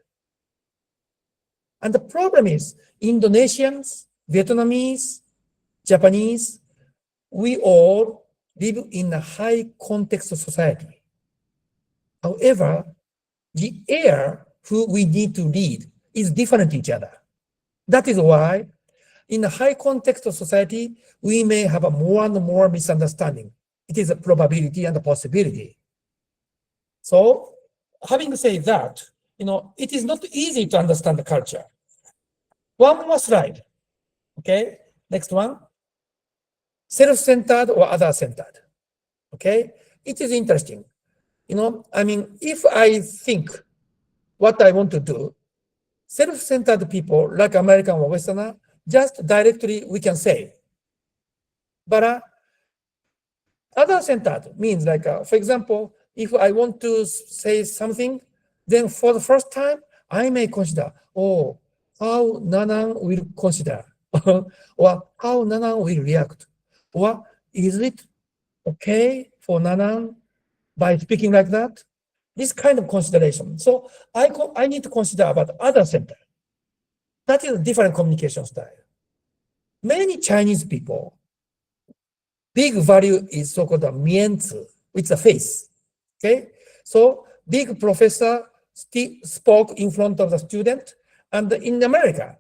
And the problem is Indonesians, Vietnamese, Japanese, we all live in a high context society. However, the air who we need to read is different each other. That is why in a high context of society, we may have a more and more misunderstanding. It is a probability and a possibility. So having said that, it is not easy to understand the culture. One more slide. Okay, next one. Self-centered or other-centered. Okay, it is interesting. If I think what I want to do, self-centered people like American or Westerner, just directly we can say. But other-centered means like, for example, if I want to say something, then for the first time, I may consider, oh, how Nanan will consider, or how Nanan will react, or is it okay for Nanan by speaking like that? This kind of consideration. So I need to consider about other-centered. That is a different communication style. Many Chinese people, big value is so-called a mianzi, which is a face. Okay, so big professor spoke in front of the student, and in America,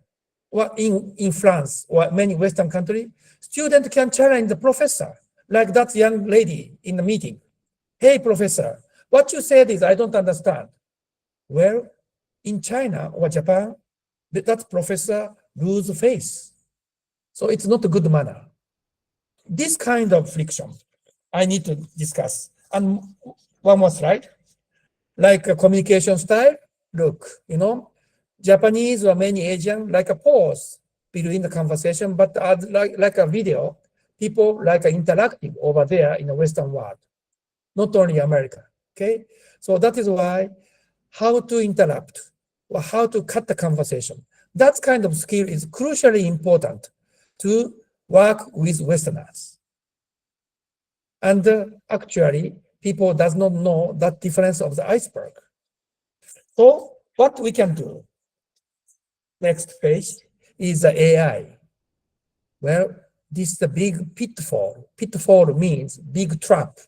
or in France, or many Western countries, student can challenge the professor, like that young lady in the meeting. Hey, professor, what you said is I don't understand. Well, in China or Japan, that professor lose face. So it's not a good manner. This kind of friction, I need to discuss. And one more slide. Like a communication style, look, Japanese or many Asian, like a pause between the conversation, but like a video, people like interacting over there in the Western world, not only America. Okay, so that is why how to interrupt or how to cut the conversation. That kind of skill is crucially important to work with Westerners. And actually, people does not know that difference of the iceberg. So what we can do, next page, is the AI. Well, this is the big pitfall. Pitfall means big trap.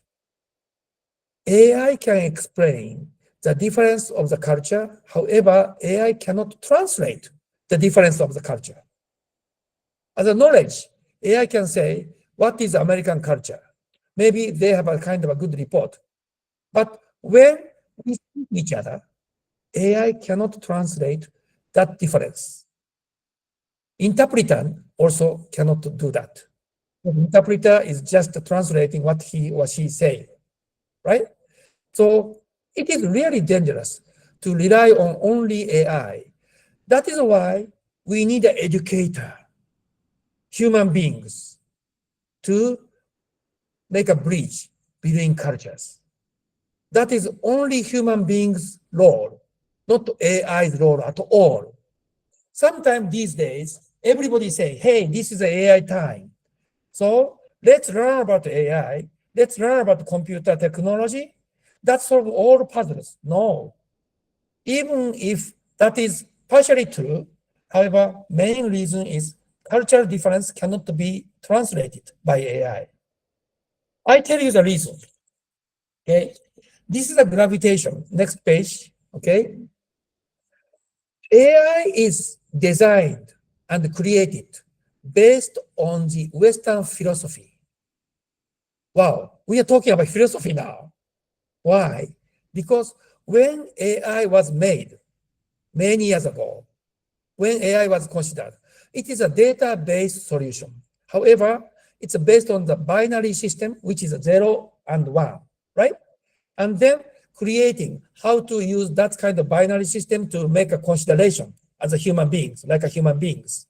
AI can explain the difference of the culture. However, AI cannot translate the difference of the culture. As a knowledge, AI can say, what is American culture? Maybe they have a kind of a good report. But when we see each other, AI cannot translate that difference. Interpreter also cannot do that. The interpreter is just translating what he or she say, right? So it is really dangerous to rely on only AI. That is why we need an educator, human beings, to make a bridge between cultures. That is only human beings' role, not AI's role at all. Sometimes these days, everybody say, hey, this is AI time. So let's learn about AI. Let's learn about computer technology. That solves all puzzles. No. Even if that is partially true, however, main reason is cultural difference cannot be translated by AI. I tell you the reason. Okay, this is a gravitation. Next page. Okay, AI is designed and created based on the Western philosophy. Wow, we are talking about philosophy now. Why? Because when AI was made many years ago, when AI was considered, it is a data-based solution. However, it's based on the binary system, which is 0 and 1, right? And then creating how to use that kind of binary system to make a consideration as a human beings, like a human beings.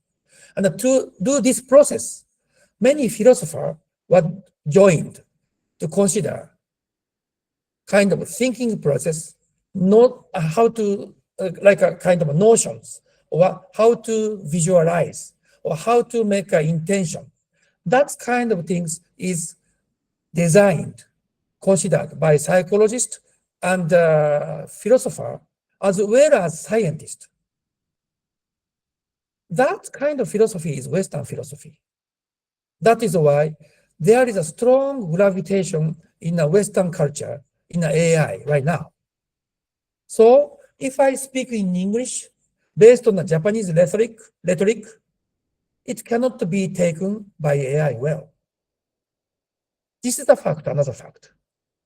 And to do this process, many philosophers were joined to consider kind of thinking process, not how to, like a kind of notions, or how to visualize, or how to make an intention. That kind of things is designed, considered by psychologists and philosophers, as well as scientists. That kind of philosophy is Western philosophy. That is why there is a strong gravitation in a Western culture, in AI right now. So if I speak in English, based on the Japanese rhetoric, it cannot be taken by AI well. This is the fact, another fact.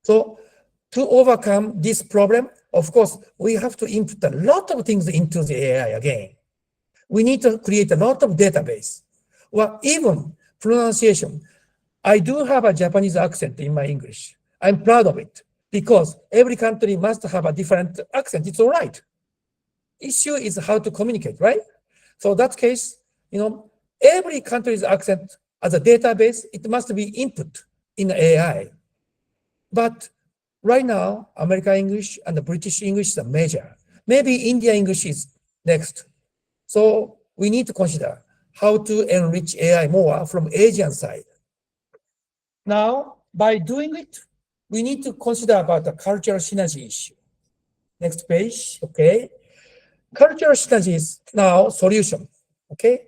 So to overcome this problem, of course, we have to input a lot of things into the AI again. We need to create a lot of database. Well, even pronunciation. I do have a Japanese accent in my English. I'm proud of it because every country must have a different accent. It's all right. Issue is how to communicate, right? So that case, every country's accent as a database, it must be input in AI. But right now, American English and the British English are major. Maybe India English is next. So we need to consider how to enrich AI more from Asian side. Now, by doing it, we need to consider about the cultural synergy issue. Next page, okay. Cultural synergy is now solution, okay.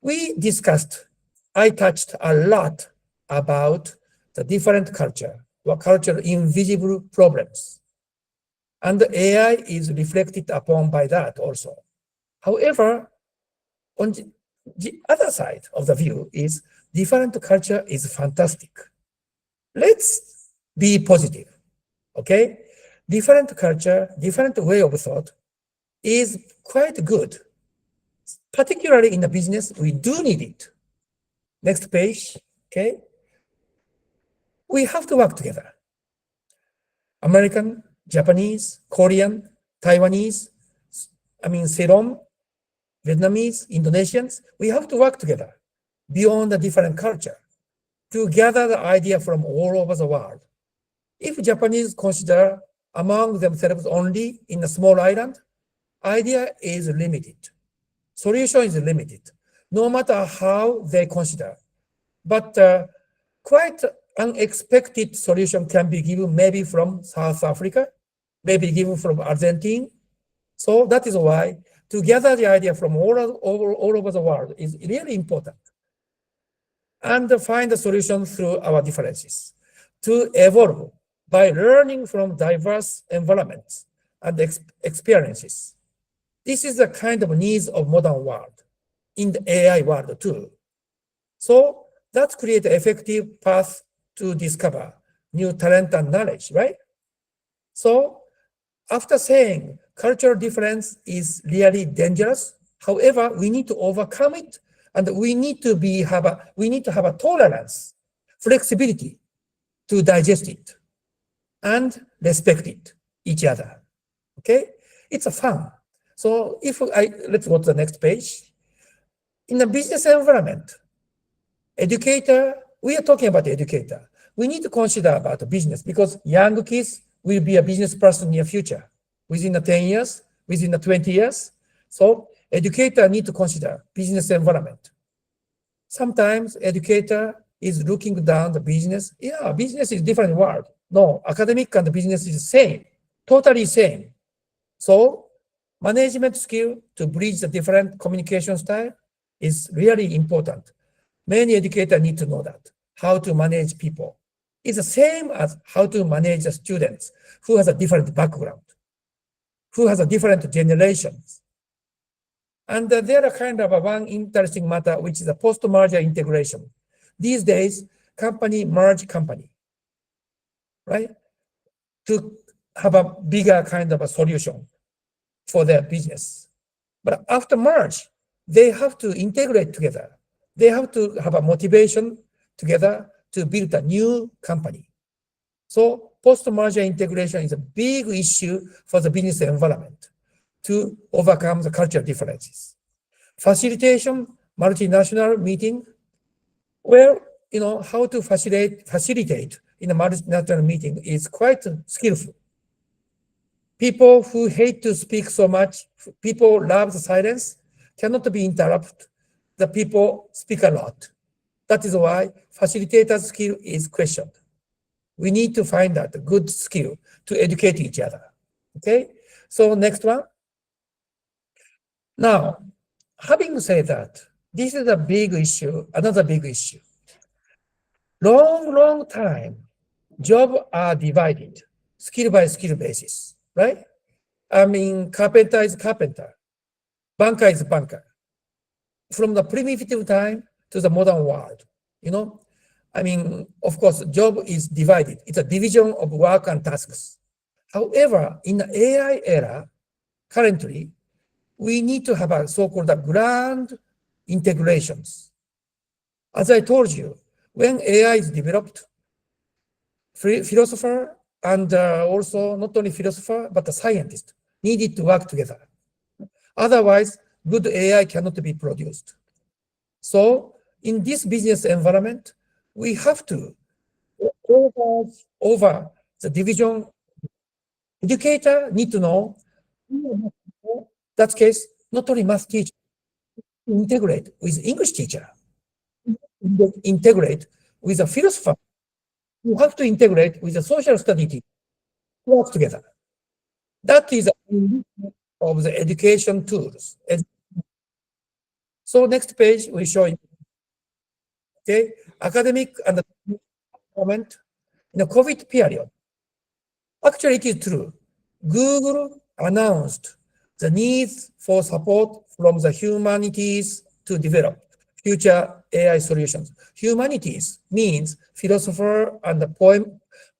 We discussed, I touched a lot about the different culture, or cultural invisible problems. And the AI is reflected upon by that also. However, on the other side of the view is different culture is fantastic. Let's be positive, okay? Different culture, different way of thought is quite good. Particularly in the business, we do need it. Next page, okay? We have to work together. American, Japanese, Korean, Taiwanese, Ceylon, Vietnamese, Indonesians, we have to work together beyond the different culture to gather the idea from all over the world. If Japanese consider among themselves only in a small island, idea is limited. Solution is limited, no matter how they consider. But quite unexpected solution can be given maybe from South Africa, maybe given from Argentina. So that is why to gather the idea from all over the world is really important. And find the solution through our differences. To evolve by learning from diverse environments and experiences. This is the kind of needs of modern world, in the AI world too. So that creates an effective path to discover new talent and knowledge, right? So after saying cultural difference is really dangerous, however, we need to overcome it, and we need to have a tolerance, flexibility to digest it and respect it, each other. Okay, it's a fun. So let's go to the next page. In the business environment, educator, we are talking about the educator. We need to consider about the business because young kids will be a business person in the future, within the 10 years, within the 20 years. So educator need to consider business environment. Sometimes educator is looking down the business. Yeah, business is different world. No, academic and business is same, totally same. So management skill to bridge the different communication style is really important. Many educators need to know that, how to manage people. It's the same as how to manage the students who has a different background, who has a different generations. And there are kind of one interesting matter, which is a post-merger integration. These days, company merge company, right? To have a bigger kind of a solution for their business. But after merge, they have to integrate together. They have to have a motivation together to build a new company. So post-merger integration is a big issue for the business environment to overcome the cultural differences. Facilitation, multinational meeting, well, how to facilitate in a multinational meeting is quite skillful. People who hate to speak so much, people love the silence, cannot be interrupted. The people speak a lot. That is why facilitator skill is questioned. We need to find that good skill to educate each other. Okay, so next one. Now, having said that, this is a big issue, another big issue. Long time, jobs are divided, skill by skill basis, right? I mean, carpenter is carpenter, banker is banker. From the primitive time to the modern world, I mean, of course, job is divided. It's a division of work and tasks. However, in the AI era, currently, we need to have a so-called grand integrations. As I told you, when AI is developed, philosopher and also not only philosopher, but the scientist needed to work together. Otherwise, good AI cannot be produced. So in this business environment, we have to over the division. Educator need to know, that case, not only math teacher, integrate with English teacher, integrate with a philosopher, you have to integrate with a social study teacher, work together. That is of the education tools. So next page we show you. Okay, academic and comment in the COVID period. Actually, it is true. Google announced the needs for support from the humanities to develop future AI solutions. Humanities means philosopher and the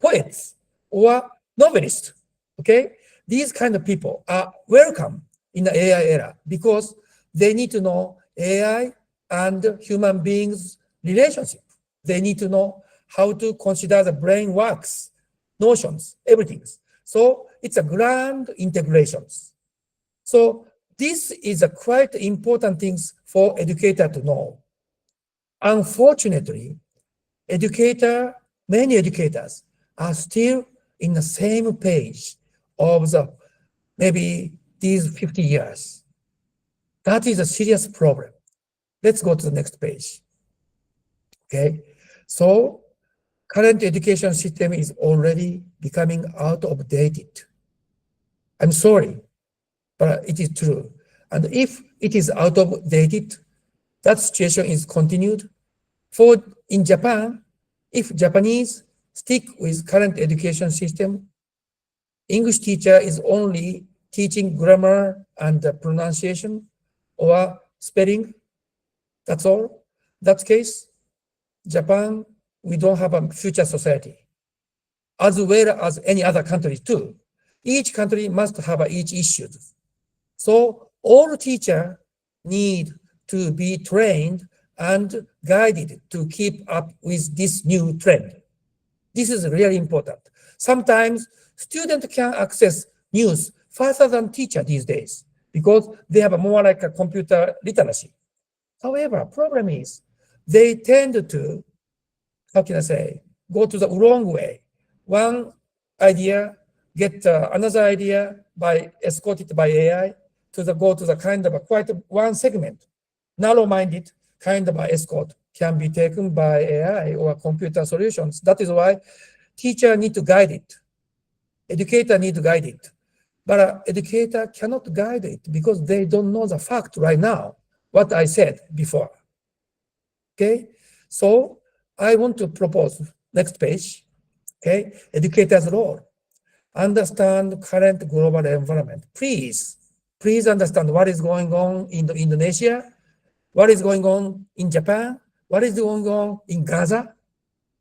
poets or novelists. Okay, these kind of people are welcome in the AI era because they need to know AI and human beings relationship. They need to know how to consider the brain works, notions, everything. So it's a grand integrations. So This is a quite important things for educator to know. Unfortunately, many educators are still in the same page of the maybe these 50 years. That is a serious problem. Let's go to the next page. Okay, so current education system is already becoming out of dated. I'm sorry, but it is true. And if it is out of dated, that situation is continued. In Japan, if Japanese stick with current education system, English teacher is only teaching grammar and pronunciation or spelling. That's all. That's case, Japan, we don't have a future society, as well as any other country too. Each country must have each issue. So all teachers need to be trained and guided to keep up with this new trend. This is really important. Sometimes students can access news faster than teacher these days because they have more like a computer literacy. However, problem is they tend to, how can I say, go to the wrong way. One idea, get another idea by escorted by AI go to the kind of a quite one segment, narrow-minded kind of a escort can be taken by AI or computer solutions. That is why teacher need to guide it. Educator need to guide it. But educator cannot guide it because they don't know the fact right now, what I said before. Okay, so I want to propose next page. Okay, educator's role. Understand current global environment. Please understand what is going on in Indonesia, what is going on in Japan, what is going on in Gaza,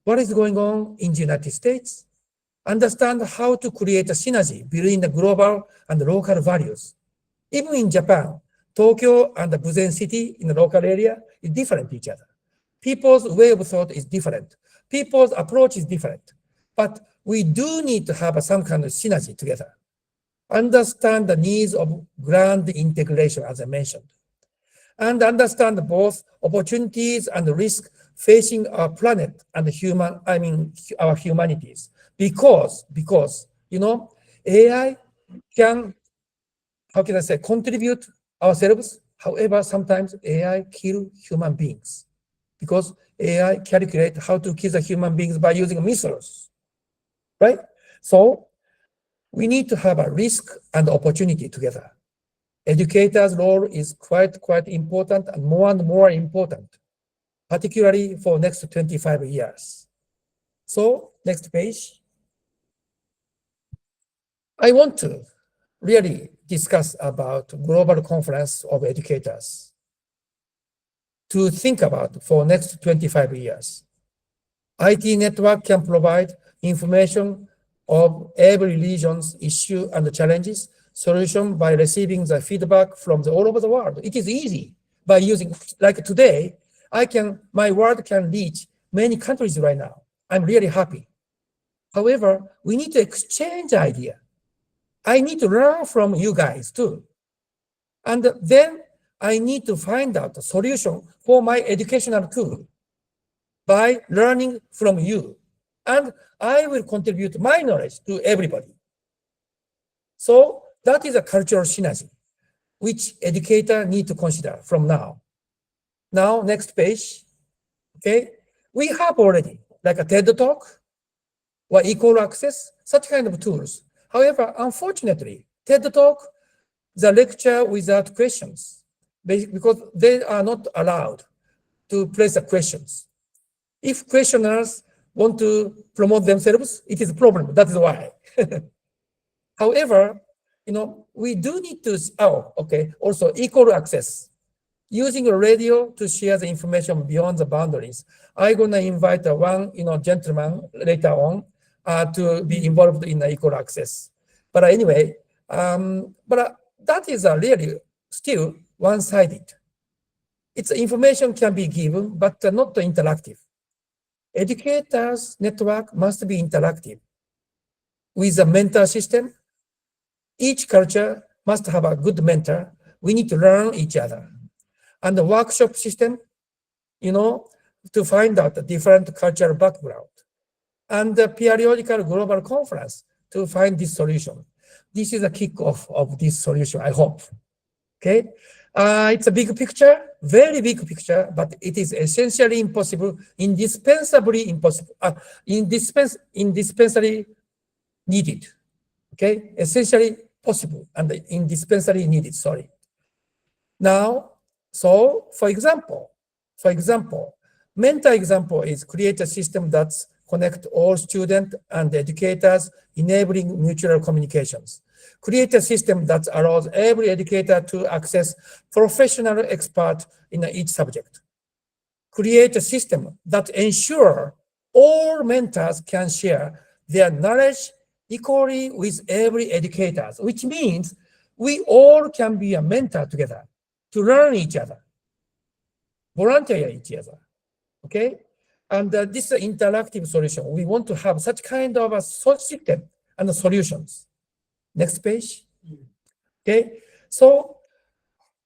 what is going on in the United States. Understand how to create a synergy between the global and the local values. Even in Japan, Tokyo and the Buzen city in the local area is different each other. People's way of thought is different. People's approach is different. But we do need to have some kind of synergy together. Understand the needs of grand integration, as I mentioned. And understand both opportunities and the risk facing our planet and our humanities. Because, AI can, how can I say, contribute ourselves. However, sometimes AI kill human beings because AI calculate how to kill the human beings by using missiles, right? So we need to have a risk and opportunity together. Educator's role is quite important and more important, particularly for next 25 years. So next page. I want to really discuss about global conference of educators to think about for next 25 years. IT network can provide information of every region's issue and challenges, solution by receiving the feedback from all over the world. It is easy by using, like today, my word can reach many countries right now. I'm really happy. However, we need to exchange idea. I need to learn from you guys too. And then I need to find out a solution for my educational tool by learning from you. And I will contribute my knowledge to everybody. So that is a cultural synergy, which educator need to consider from now. Now, next page. Okay, we have already like a TED Talk or equal access, such kind of tools. However, unfortunately, TED Talk, the lecture without questions, because they are not allowed to place the questions. If questioners want to promote themselves, it is a problem. That is why. However, we do need to, also equal access. Using a radio to share the information beyond the boundaries. I'm gonna invite one, gentleman later on to be involved in the equal access. But anyway, that is really still one-sided. Its information can be given, but not interactive. Educators network must be interactive. With a mentor system, each culture must have a good mentor we need to learn each other. And the workshop system, to find out the different cultural background. And the periodical global conference to find this solution. This is a kickoff of this solution, I hope. Okay, it's a big picture, very big picture, but it is essentially impossible, indispensably impossible, indispensably needed. Okay, essentially possible and indispensably needed. Sorry. Now, so for example, mentor example is create a system that connect all students and educators, enabling mutual communications. Create a system that allows every educator to access professional expert in each subject. Create a system that ensures all mentors can share their knowledge equally with every educator, which means we all can be a mentor together to learn each other, volunteer each other, okay? And this is an interactive solution. We want to have such kind of a system and solutions. Next page. Okay, so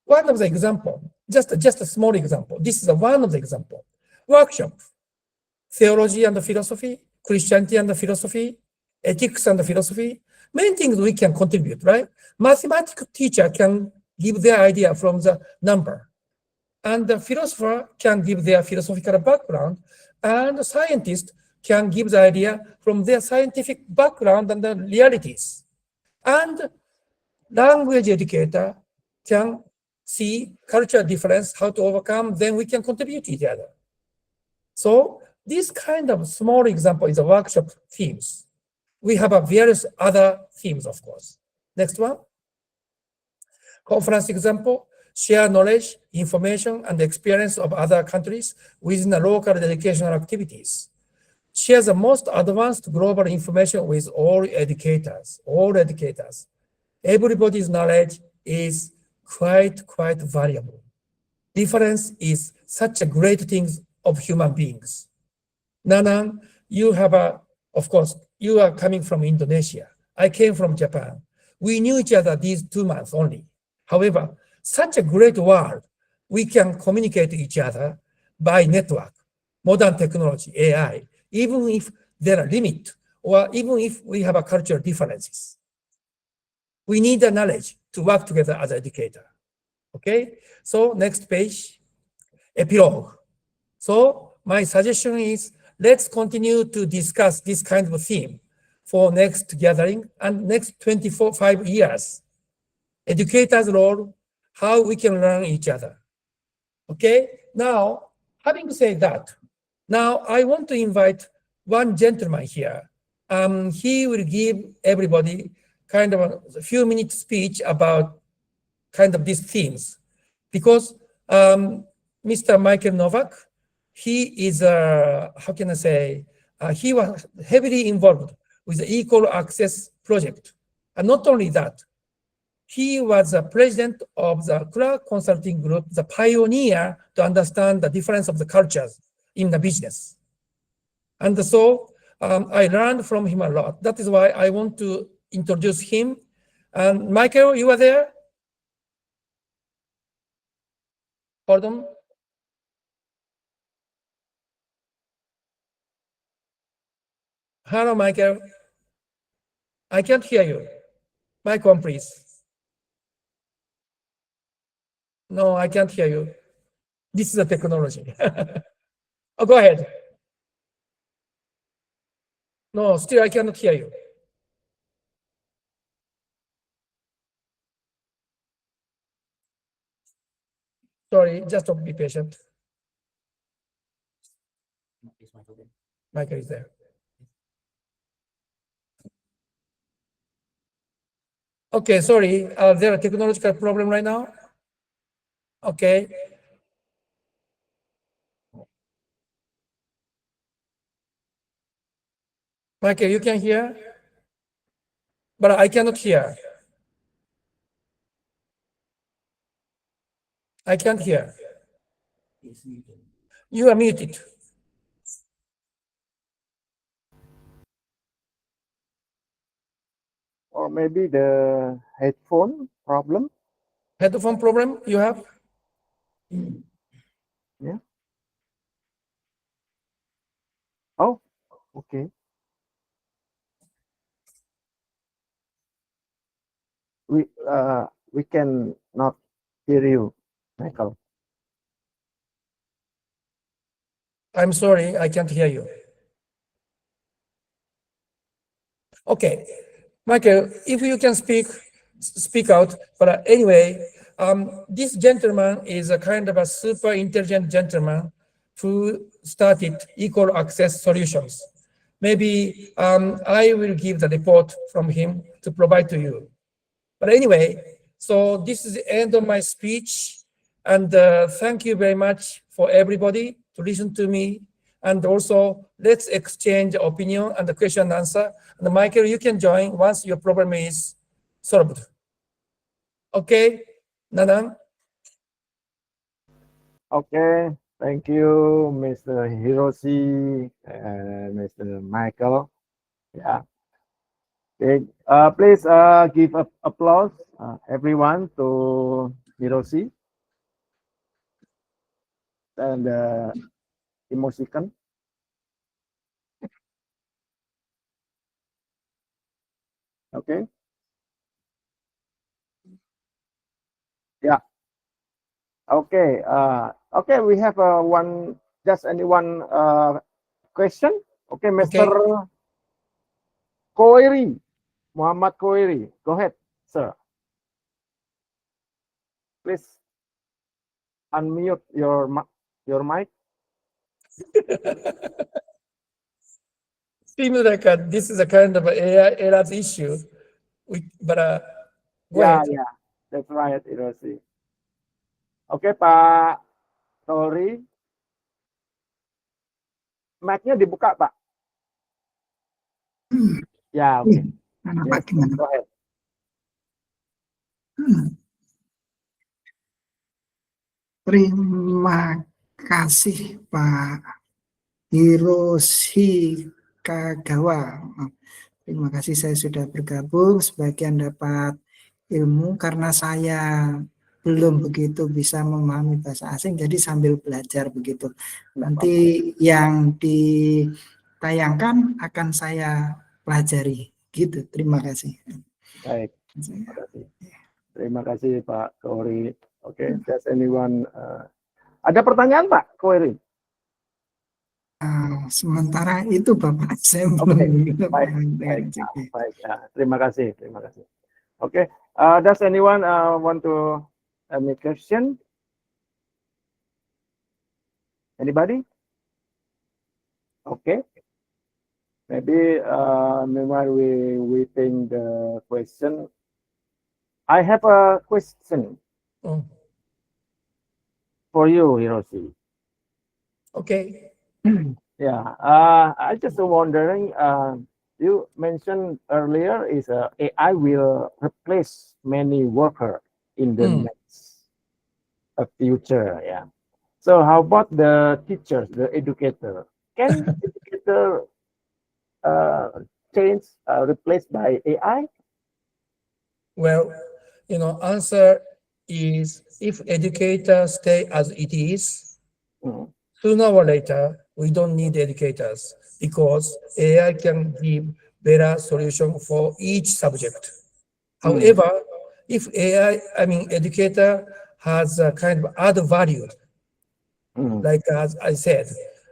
one of the example, just a small example. This is one of the example. Workshop, theology and philosophy, Christianity and philosophy, ethics and philosophy. Many things we can contribute, right? Mathematics teacher can give their idea from the number. And the philosopher can give their philosophical background, and the scientist can give the idea from their scientific background and the realities. And language educator can see cultural difference, how to overcome, then we can contribute to each other. So this kind of small example is a workshop themes. We have a various other themes, of course. Next one. Conference example, share knowledge, information, and experience of other countries within the local educational activities. Share the most advanced global information with all educators. Everybody's knowledge is quite valuable. Difference is such a great thing of human beings. Nanan, you have of course, you are coming from Indonesia. I came from Japan. We knew each other these 2 months only. However, such a great world, we can communicate to each other by network, modern technology, AI, even if there are limits, or even if we have a cultural differences. We need the knowledge to work together as an educator. Okay, so next page, epilogue. So my suggestion is, let's continue to discuss this kind of theme for next gathering and next 25 years. Educators' role, how we can learn each other. Okay, now, having said that, now I want to invite one gentleman here. He will give everybody kind of a few minute speech about kind of these themes. Because Mr. Michael Novak, he is, how can I say, he was heavily involved with the Equal Access Project. And not only that, he was the president of the Clark Consulting Group, the pioneer to understand the difference of the cultures in the business. And so I learned from him a lot. That is why I want to introduce him. And Michael, you are there? Pardon? Hello, Michael. I can't hear you. Mic on, please. No, I can't hear you. This is a technology. Oh, go ahead. No, still I cannot hear you. Sorry, just be patient. Michael is there. Okay, sorry. There a technological problem right now? Okay. Michael, you can hear? But I cannot hear. I can't hear. You are muted. Or maybe the headphone problem. Headphone problem you have? Yeah. Oh, okay. We can not hear you, Michael. I'm sorry, I can't hear you. Okay, Michael, if you can speak out. But anyway, this gentleman is a kind of a super intelligent gentleman who started equal access solutions. Maybe I will give the report from him to provide to you. But anyway, so this is the end of my speech. And thank you very much for everybody to listen to me. And also, let's exchange opinion and the question and answer. And Michael, you can join once your problem is solved. Okay, Nanan? Okay, thank you, Mr. Hiroshi and Mr. Michael. Yeah. Okay. Please give applause, everyone, to Hiroshi and Emosikan. Okay. Yeah. Okay. Okay. We have just one question. Okay, Mr. Koiri, Muhammad Koiri. Go ahead, sir. Please unmute your mic. Seems like this is a kind of AI errors issue. But go ahead. Yeah, that's right, Hiroshi. Oke, Pak Tori. Mic-nya dibuka, Pak. Ya, oke. Pak, gimana? Go ahead. Terima kasih Pak Hiroshi Kagawa. Terima kasih saya sudah bergabung. Sebagian dapat ilmu karena saya belum begitu bisa memahami bahasa asing, jadi sambil belajar begitu. Nanti yang ditayangkan akan saya pelajari. Gitu. Terima kasih. Baik. Terima kasih. Terima kasih Pak Kori. Oke, does anyone ada pertanyaan Pak Kori? Sementara itu Bapak saya belum. Baik. Ya. Terima kasih. Oke, does anyone want to make question? Anybody? Okay. Maybe meanwhile we waiting the question. I have a question for you, Hiroshi. Okay. Yeah, I just wondering. You mentioned earlier is AI will replace many workers in the next future. Yeah. So how about the teachers, the educator? Can educator change replaced by AI? Well, answer is if educators stay as it is, sooner or later, we don't need educators because AI can give better solution for each subject. However, if educator has a kind of added value, like as I said,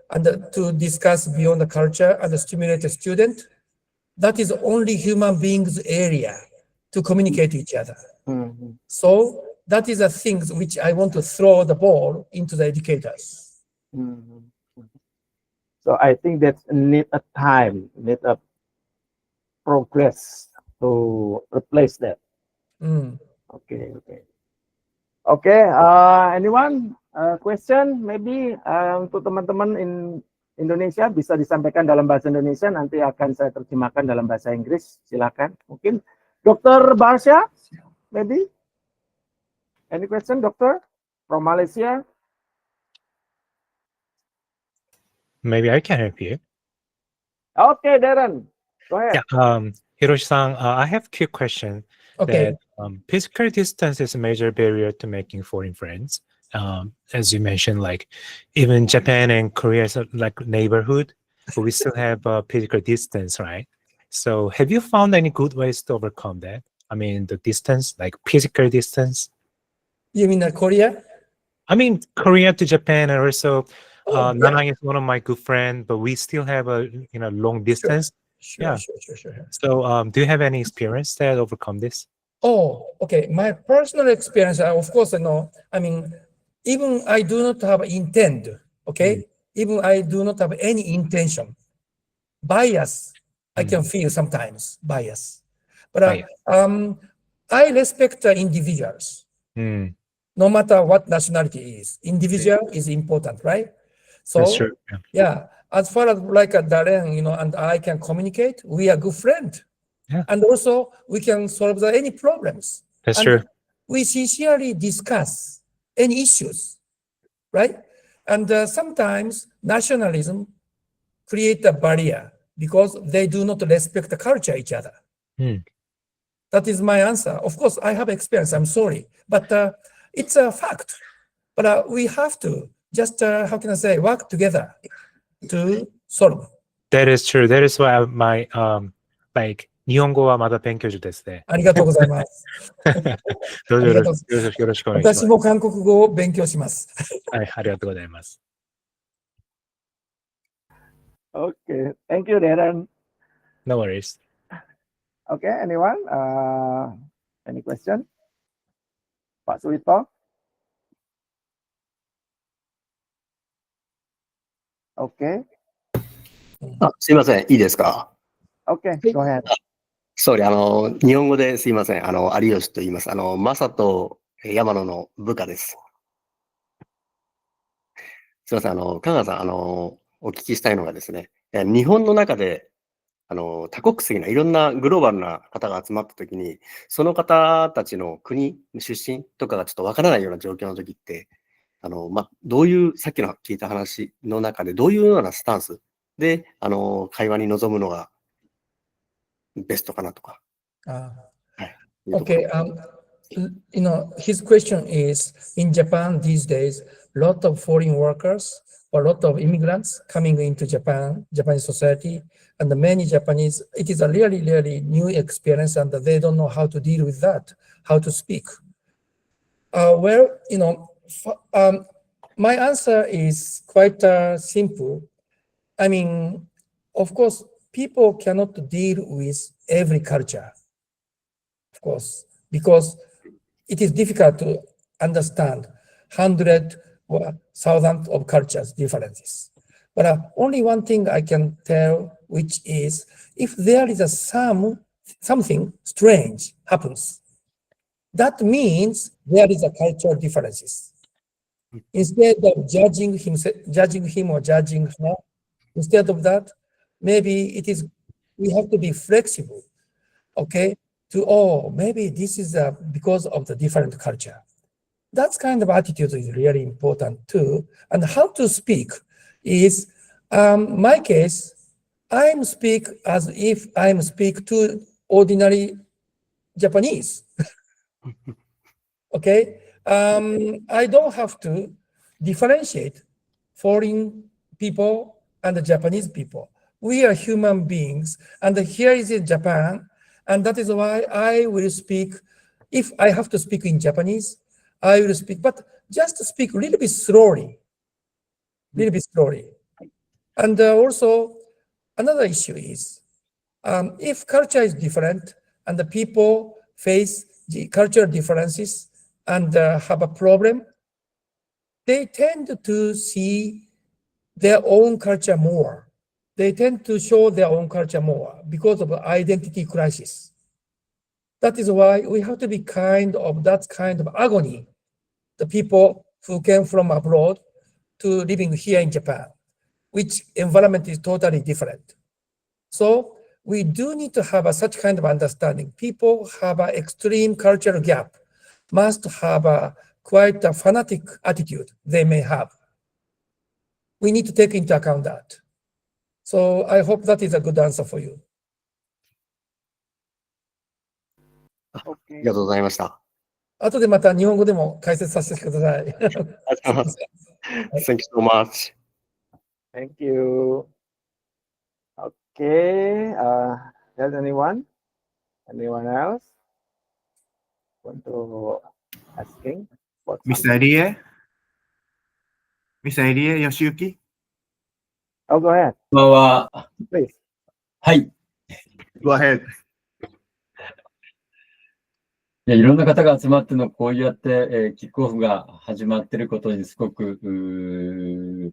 and to discuss beyond the culture and stimulate the student, that is only human beings area to communicate each other. So that is the things which I want to throw the ball into the educators. So I think that need a time, need a progress to replace that. Okay. Anyone question? Maybe untuk teman-teman in Indonesia bisa disampaikan dalam bahasa Indonesia, nanti akan saya terjemahkan dalam bahasa Inggris. Silakan. Mungkin Dr. Barsha, maybe? Any question, Doctor? From Malaysia? Maybe I can help you. Okay, Darren. Go ahead. Yeah, Hiroshi-san, I have a quick question. Okay. that physical distance is a major barrier to making foreign friends. As you mentioned, like even Japan and Korea is like neighborhood, but we still have physical distance, right? So have you found any good ways to overcome that? I mean, the distance, like physical distance. You mean Korea? I mean, Korea to Japan, and also Oh, yeah. Nanang is one of my good friends, but we still have a long distance. Sure. So, do you have any experience that overcome this? Oh, okay. My personal experience, of course, I mean, even I do not have intent, okay? Even I do not have any intention. Bias, I can feel sometimes bias. But I respect individuals. No matter what nationality is, individual is important, right? So, That's true. Yeah, as far as like Darren, and I can communicate, we are good friends. Yeah. And also we can solve any problems. That's and true. We sincerely discuss any issues, right? And sometimes nationalism create a barrier because they do not respect the culture each other. That is my answer. Of course, I have experience, I'm sorry, but it's a fact. But we have to just, how can I say, work together to solve. That is true. That is why my like 日本語はまだ勉強中ですね。ありがとうございます。どうぞよろしくお願いします。私も韓国語を勉強します。はい、ありがとうございます。Okay, thank you, Darren. No worries. Okay, anyone? Any question? Pak Suwito? Okay. すいません、いいですか？ Okay, go ahead. Sorry、日本語ですいません。有吉と言います。マサと山野の部下です。すいません、香川さん、お聞きしたいのがですね、日本の中で、多国籍ないろんなグローバルな方が集まったときに、その方たちの国、出身とかがちょっとわからないような状況のときって、どういう、さっきの聞いた話の中で、どういうようなスタンスで、会話に臨むのがベストかなとか。Okay, his question is, in Japan these days, a lot of foreign workers, or a lot of immigrants coming into Japanese society, and many Japanese, it is a really, really new experience, and they don't know how to deal with that, how to speak. My answer is quite simple. I mean, of course, people cannot deal with every culture, of course, because it is difficult to understand 100 or 1,000 of cultures differences. But only one thing I can tell, which is if there is something strange happens, that means there is a cultural differences. Instead of judging him or judging her, instead of that, maybe we have to be flexible, okay? Maybe this is because of the different culture. That kind of attitude is really important too. And how to speak is, my case, I speak as if I speak to ordinary Japanese. Okay, I don't have to differentiate foreign people and the Japanese people. We are human beings, and here is in Japan, and that is why I will speak. If I have to speak in Japanese, I will speak, but just speak a little bit slowly. And also, another issue is, if culture is different and the people face the cultural differences and have a problem, they tend to see their own culture more. They tend to show their own culture more because of identity crisis. That is why we have to be kind of that kind of agony, the people who came from abroad to living here in Japan, which environment is totally different. So we do need to have such kind of understanding. People have an extreme cultural gap, must have quite a fanatic attitude they may have. We need to take into account that. So I hope that is a good answer for you. ありがとうございました。後でまた日本語でも解説させてください。ありがとうございます。Thank you so much. Thank you. Okay. Does anyone else want to asking? What Mr. Elie? Mr. Elie Yoshiyuki? Oh, go ahead, こんばんは。 please. はい。Go ahead. いろんな方が集まってのこうやって、キックオフが始まっていることにすごく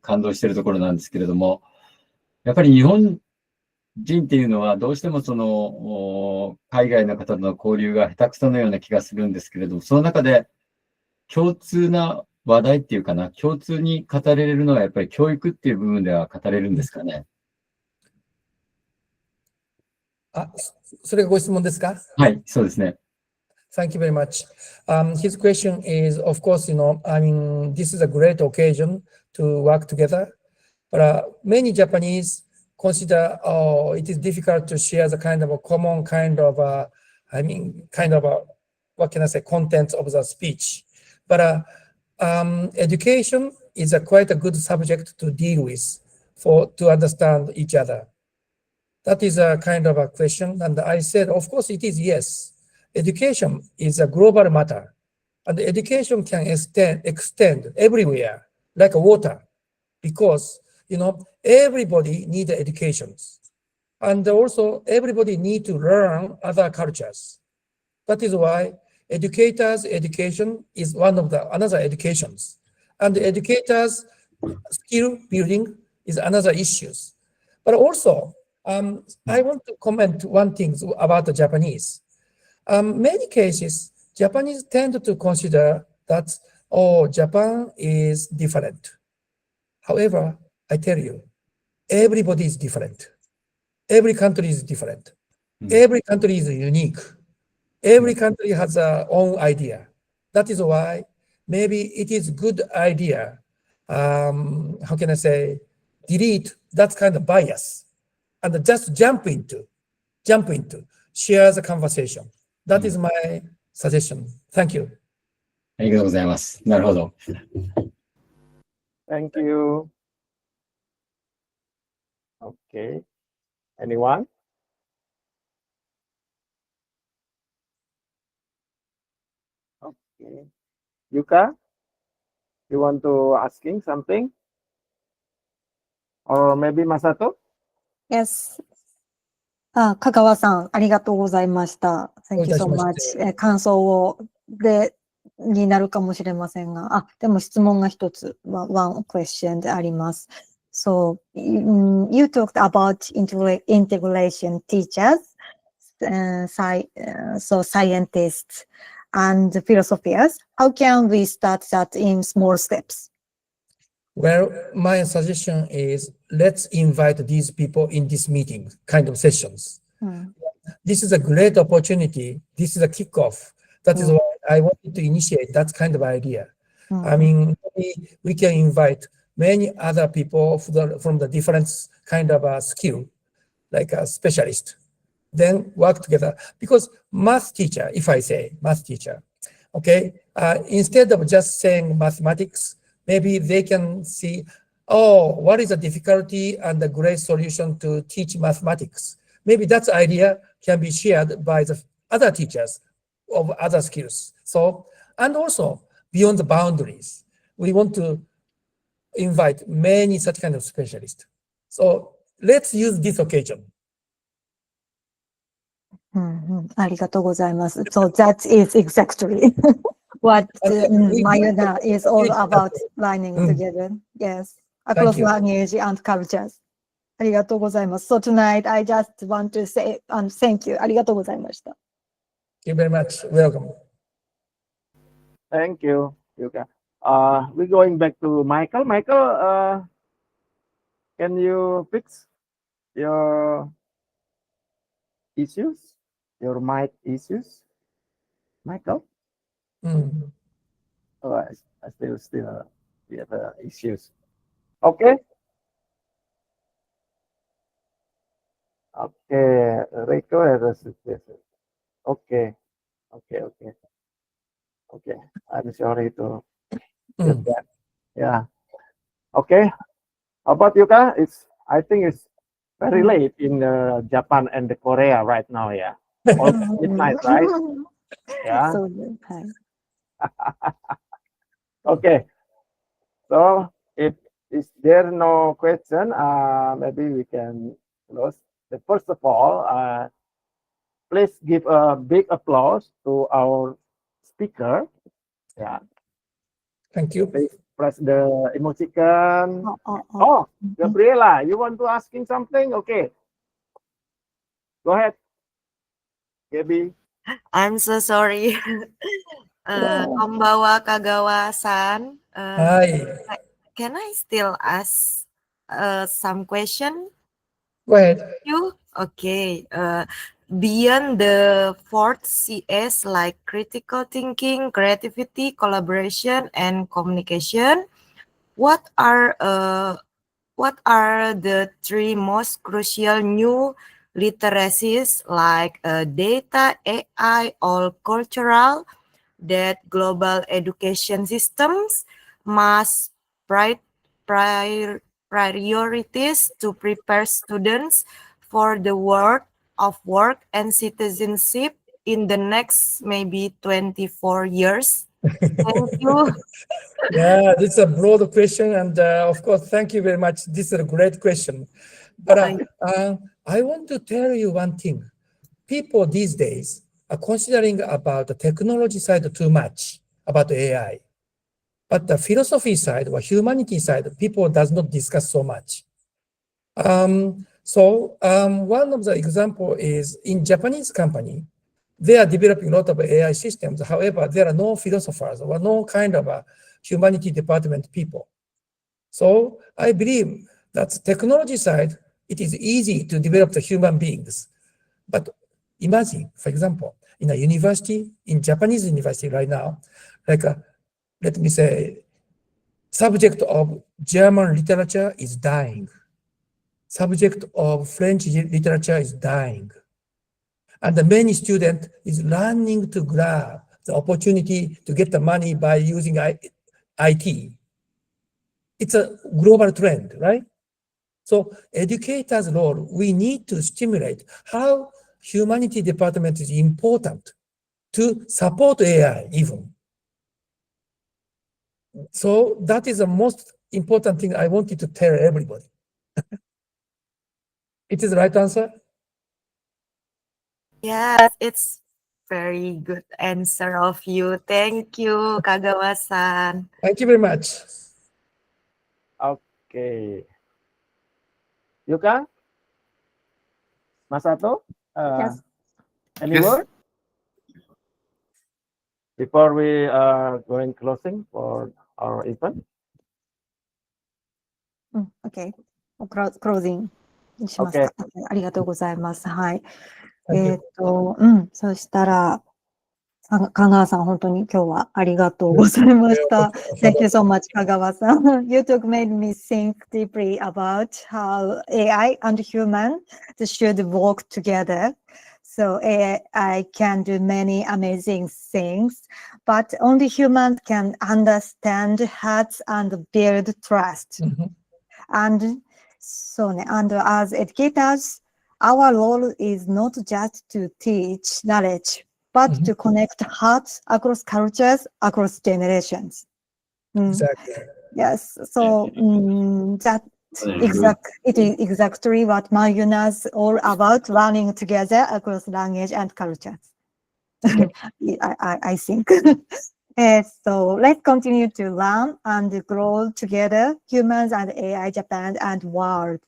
感動しているところなんですけれども、やっぱり日本人っていうのはどうしてもその海外の方との交流が下手くそのような気がするんですけれども、その中で共通な話題っていうかな、共通に語れるのはやっぱり教育っていう部分では語れるんですかね。あ、それがご質問ですか？はい、そうですね。Thank you very much. His question is, of course, I mean, this is a great occasion to work together, but many Japanese consider, oh, it is difficult to share the kind of a common kind of, what can I say, content of the speech. But education is quite a good subject to deal with to understand each other. That is a kind of a question. And I said, of course, it is yes. Education is a global matter, and education can extend everywhere like water, because everybody needs educations, and also everybody need to learn other cultures. That is why educators' education is one of the another educations, and the educators' skill building is another issues. But also, I want to comment one thing about the Japanese. Many cases, Japanese tend to consider that, oh, Japan is different. However, I tell you, everybody is different. Every country is different. Every country is unique. Every country has their own idea. That is why maybe it is good idea, how can I say, delete that kind of bias and just jump into, share the conversation. That is my suggestion. Thank you. ありがとうございます。なるほど。Thank you. Okay. Anyone? Okay. Yuka, you want to asking something? Or maybe Masato? Yes. 香川さん、ありがとうございました。Thank you so much. 感想になるかもしれませんが、でも質問が一つ、one question であります。So, you talked about integration teachers, so scientists and philosophers. How can we start that in small steps? Well, my suggestion is let's invite these people in this meeting, kind of sessions. This is a great opportunity. This is a kickoff. That is why I wanted to initiate that kind of idea. I mean, we can invite many other people from the different kind of skill, like a specialist, then work together. Because math teacher, if I say math teacher, okay, instead of just saying mathematics, maybe they can see, oh, what is the difficulty and the great solution to teach mathematics? Maybe that idea can be shared by the other teachers of other skills. So, and also beyond the boundaries, we want to invite many such kind of specialists. So let's use this occasion. ありがとうございます。So that is exactly what MaYuNa is all about, learning together. Yes, across language and cultures. ありがとうございます。So tonight, I just want to say thank you. ありがとうございました。Thank you very much. Welcome. Thank you, Yuka. We're going back to Michael. Michael, can you fix your issues? Your mic issues? Michael? Oh, I still have issues. Okay. Okay, Rico has a suggestion. Okay. Okay, okay. Okay, I'm sorry to hear Mm. that. Yeah. Okay. How about Yuka? I think it's very late in Japan and the Korea right now. Yeah. Almost midnight, right? Yeah. So good. Hi. Okay. So if is there no question, maybe we can close. First of all, please give a big applause to our speaker. Yeah. Thank you. Please press the emoticon. Oh. Oh, Gabriela, you want to asking something? Okay. Go ahead, Gaby. I'm so sorry. Konbawa Kagawa-san. Hi. Can I still ask some question? Go ahead. You? Okay. Beyond the fourth CS like critical thinking, creativity, collaboration, and communication, what are the three most crucial new literacies like data, AI, or cultural that global education systems must priorities to prepare students for the world of work and citizenship in the next maybe 24 years? Thank you. Yeah, this is a broad question, and of course, thank you very much. This is a great question. But I want to tell you one thing. People these days are considering about the technology side too much, about AI. But the philosophy side or humanity side, people does not discuss so much. One of the example is in Japanese company, they are developing a lot of AI systems. However, there are no philosophers or no kind of a humanity department people. So I believe that technology side, it is easy to develop the human beings. But imagine, for example, in a university, in Japanese university right now, like let me say, subject of German literature is dying. Subject of French literature is dying. And the many student is running to grab the opportunity to get the money by using IT. It's a global trend, right? So educators' role, we need to stimulate how humanity department is important to support AI even. So that is the most important thing I wanted to tell everybody. It is the right answer? Yes, it's very good answer of you. Thank you, Kagawa-san. Thank you very much. Okay. Yuka? Masato? Yes. Any Yes. word? Before we are going closing for our event? Okay. クロージングしますか。ありがとうございます。はい。そしたら、香川さん、本当に今日はありがとうございました。Thank you so much, 香川さん。You took made me think deeply about how AI and human should work together. So AI can do many amazing things, but only humans can understand hearts and build trust. And so, and as educators, our role is not just to teach knowledge, but to connect hearts across cultures, across generations. Exactly. Yes. So it is exactly what MaYuNa is all about, learning together across language and cultures. I think. So let's continue to learn and grow together, humans and AI, Japan and world.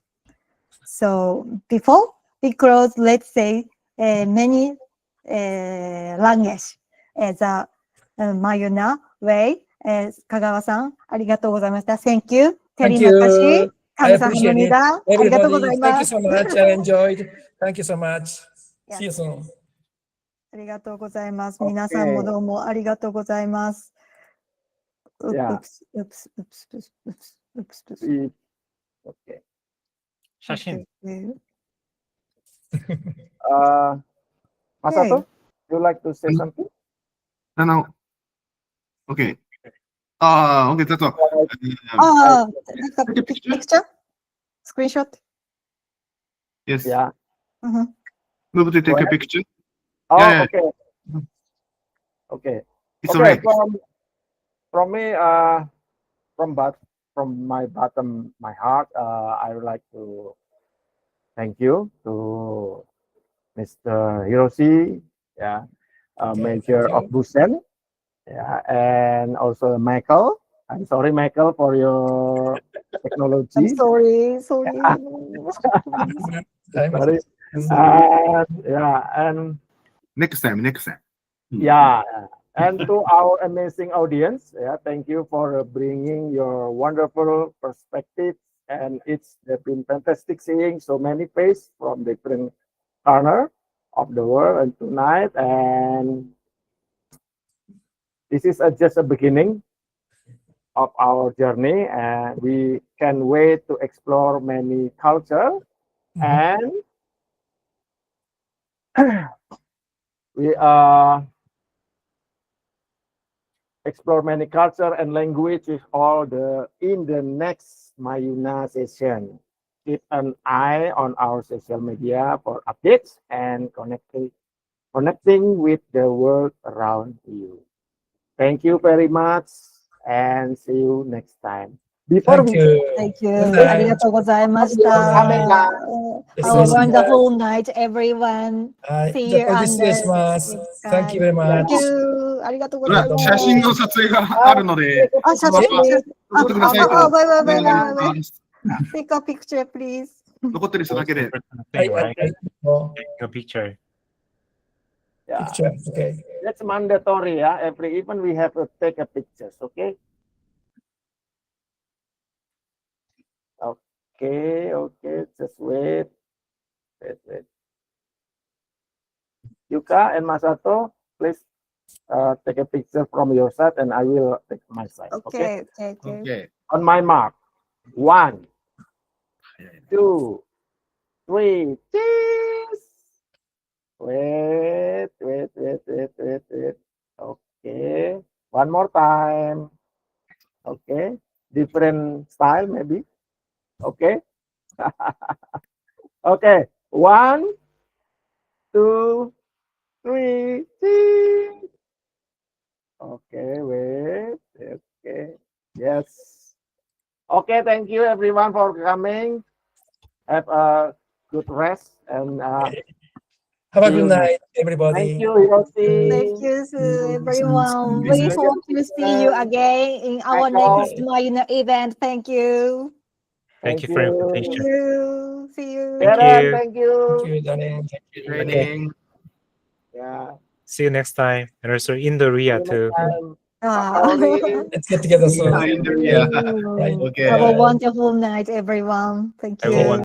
So before we close, let's say many language as a MaYuNa way. Kagawa-san, ありがとうございました. Thank you. Thank Terima kasih. you. I appreciate it. Everybody, Thank you so much. I enjoyed. Thank you so much. See you soon. ありがとうございます。皆さんもどうもありがとうございます。Oops. Okay. 写真。Masato, you like to say something? Okay. Okay, that's all. Take a picture? Screenshot? Yes. Yeah. Move to take Go a ahead. picture. Oh, Yeah, yeah. okay. Okay. It's Okay. alright. From me, from my bottom, my heart, I would like to thank you to Mr. Hiroshi, yeah, Major of Busen, yeah, and also Michael. I'm sorry, Michael, for your technology. I'm sorry. Sorry. And Next time. yeah, and to our amazing audience, yeah, thank you for bringing your wonderful perspectives, and it's been fantastic seeing so many faces from different corner of the world and tonight, and this is just a beginning of our journey, and we can wait to explore many culture, and we explore many culture and language with all in the next MaYuNa session. Keep an eye on our social media for updates and connecting with the world around you. Thank you very much, and see you next time. Before Thank you. Thank you. Good night. Arigatou gozaimashita. Yes, Have a yes. wonderful night, everyone. See you on the next Thank you time. very much. Thank you. Arigatou ほら、写真の gozaimasu. 撮影があるので、あ、写真また撮ってくださいと。wait. お願いします。 Take a picture, please. 残ってる人だけで。 Taking a picture. Yeah. Picture, okay. That's mandatory, yeah. Every event we have to take a pictures, okay? Okay, just wait. Yuka and Masato, please take a picture from your side, and I will take my side. Okay. Okay. On my mark. 1, 2, 3. Cheese. Wait. Okay. One more time. Okay. Different style, maybe. Okay. Okay. 1, 2, 3. Cheese. Okay. Wait. Okay. Yes. Okay. Thank you, everyone, for coming. Have a good rest, and have a good night, everybody. Thank you, Hiroshi. Thank you, everyone. We hope to see you again in our next MaYuNa event. Thank you. Thank you for your invitation. See you. Thank you. Darling. Training. Yeah. See you next time. And also in the Ria too. Let's get together soon. Yeah. Have a wonderful night, everyone. Thank you.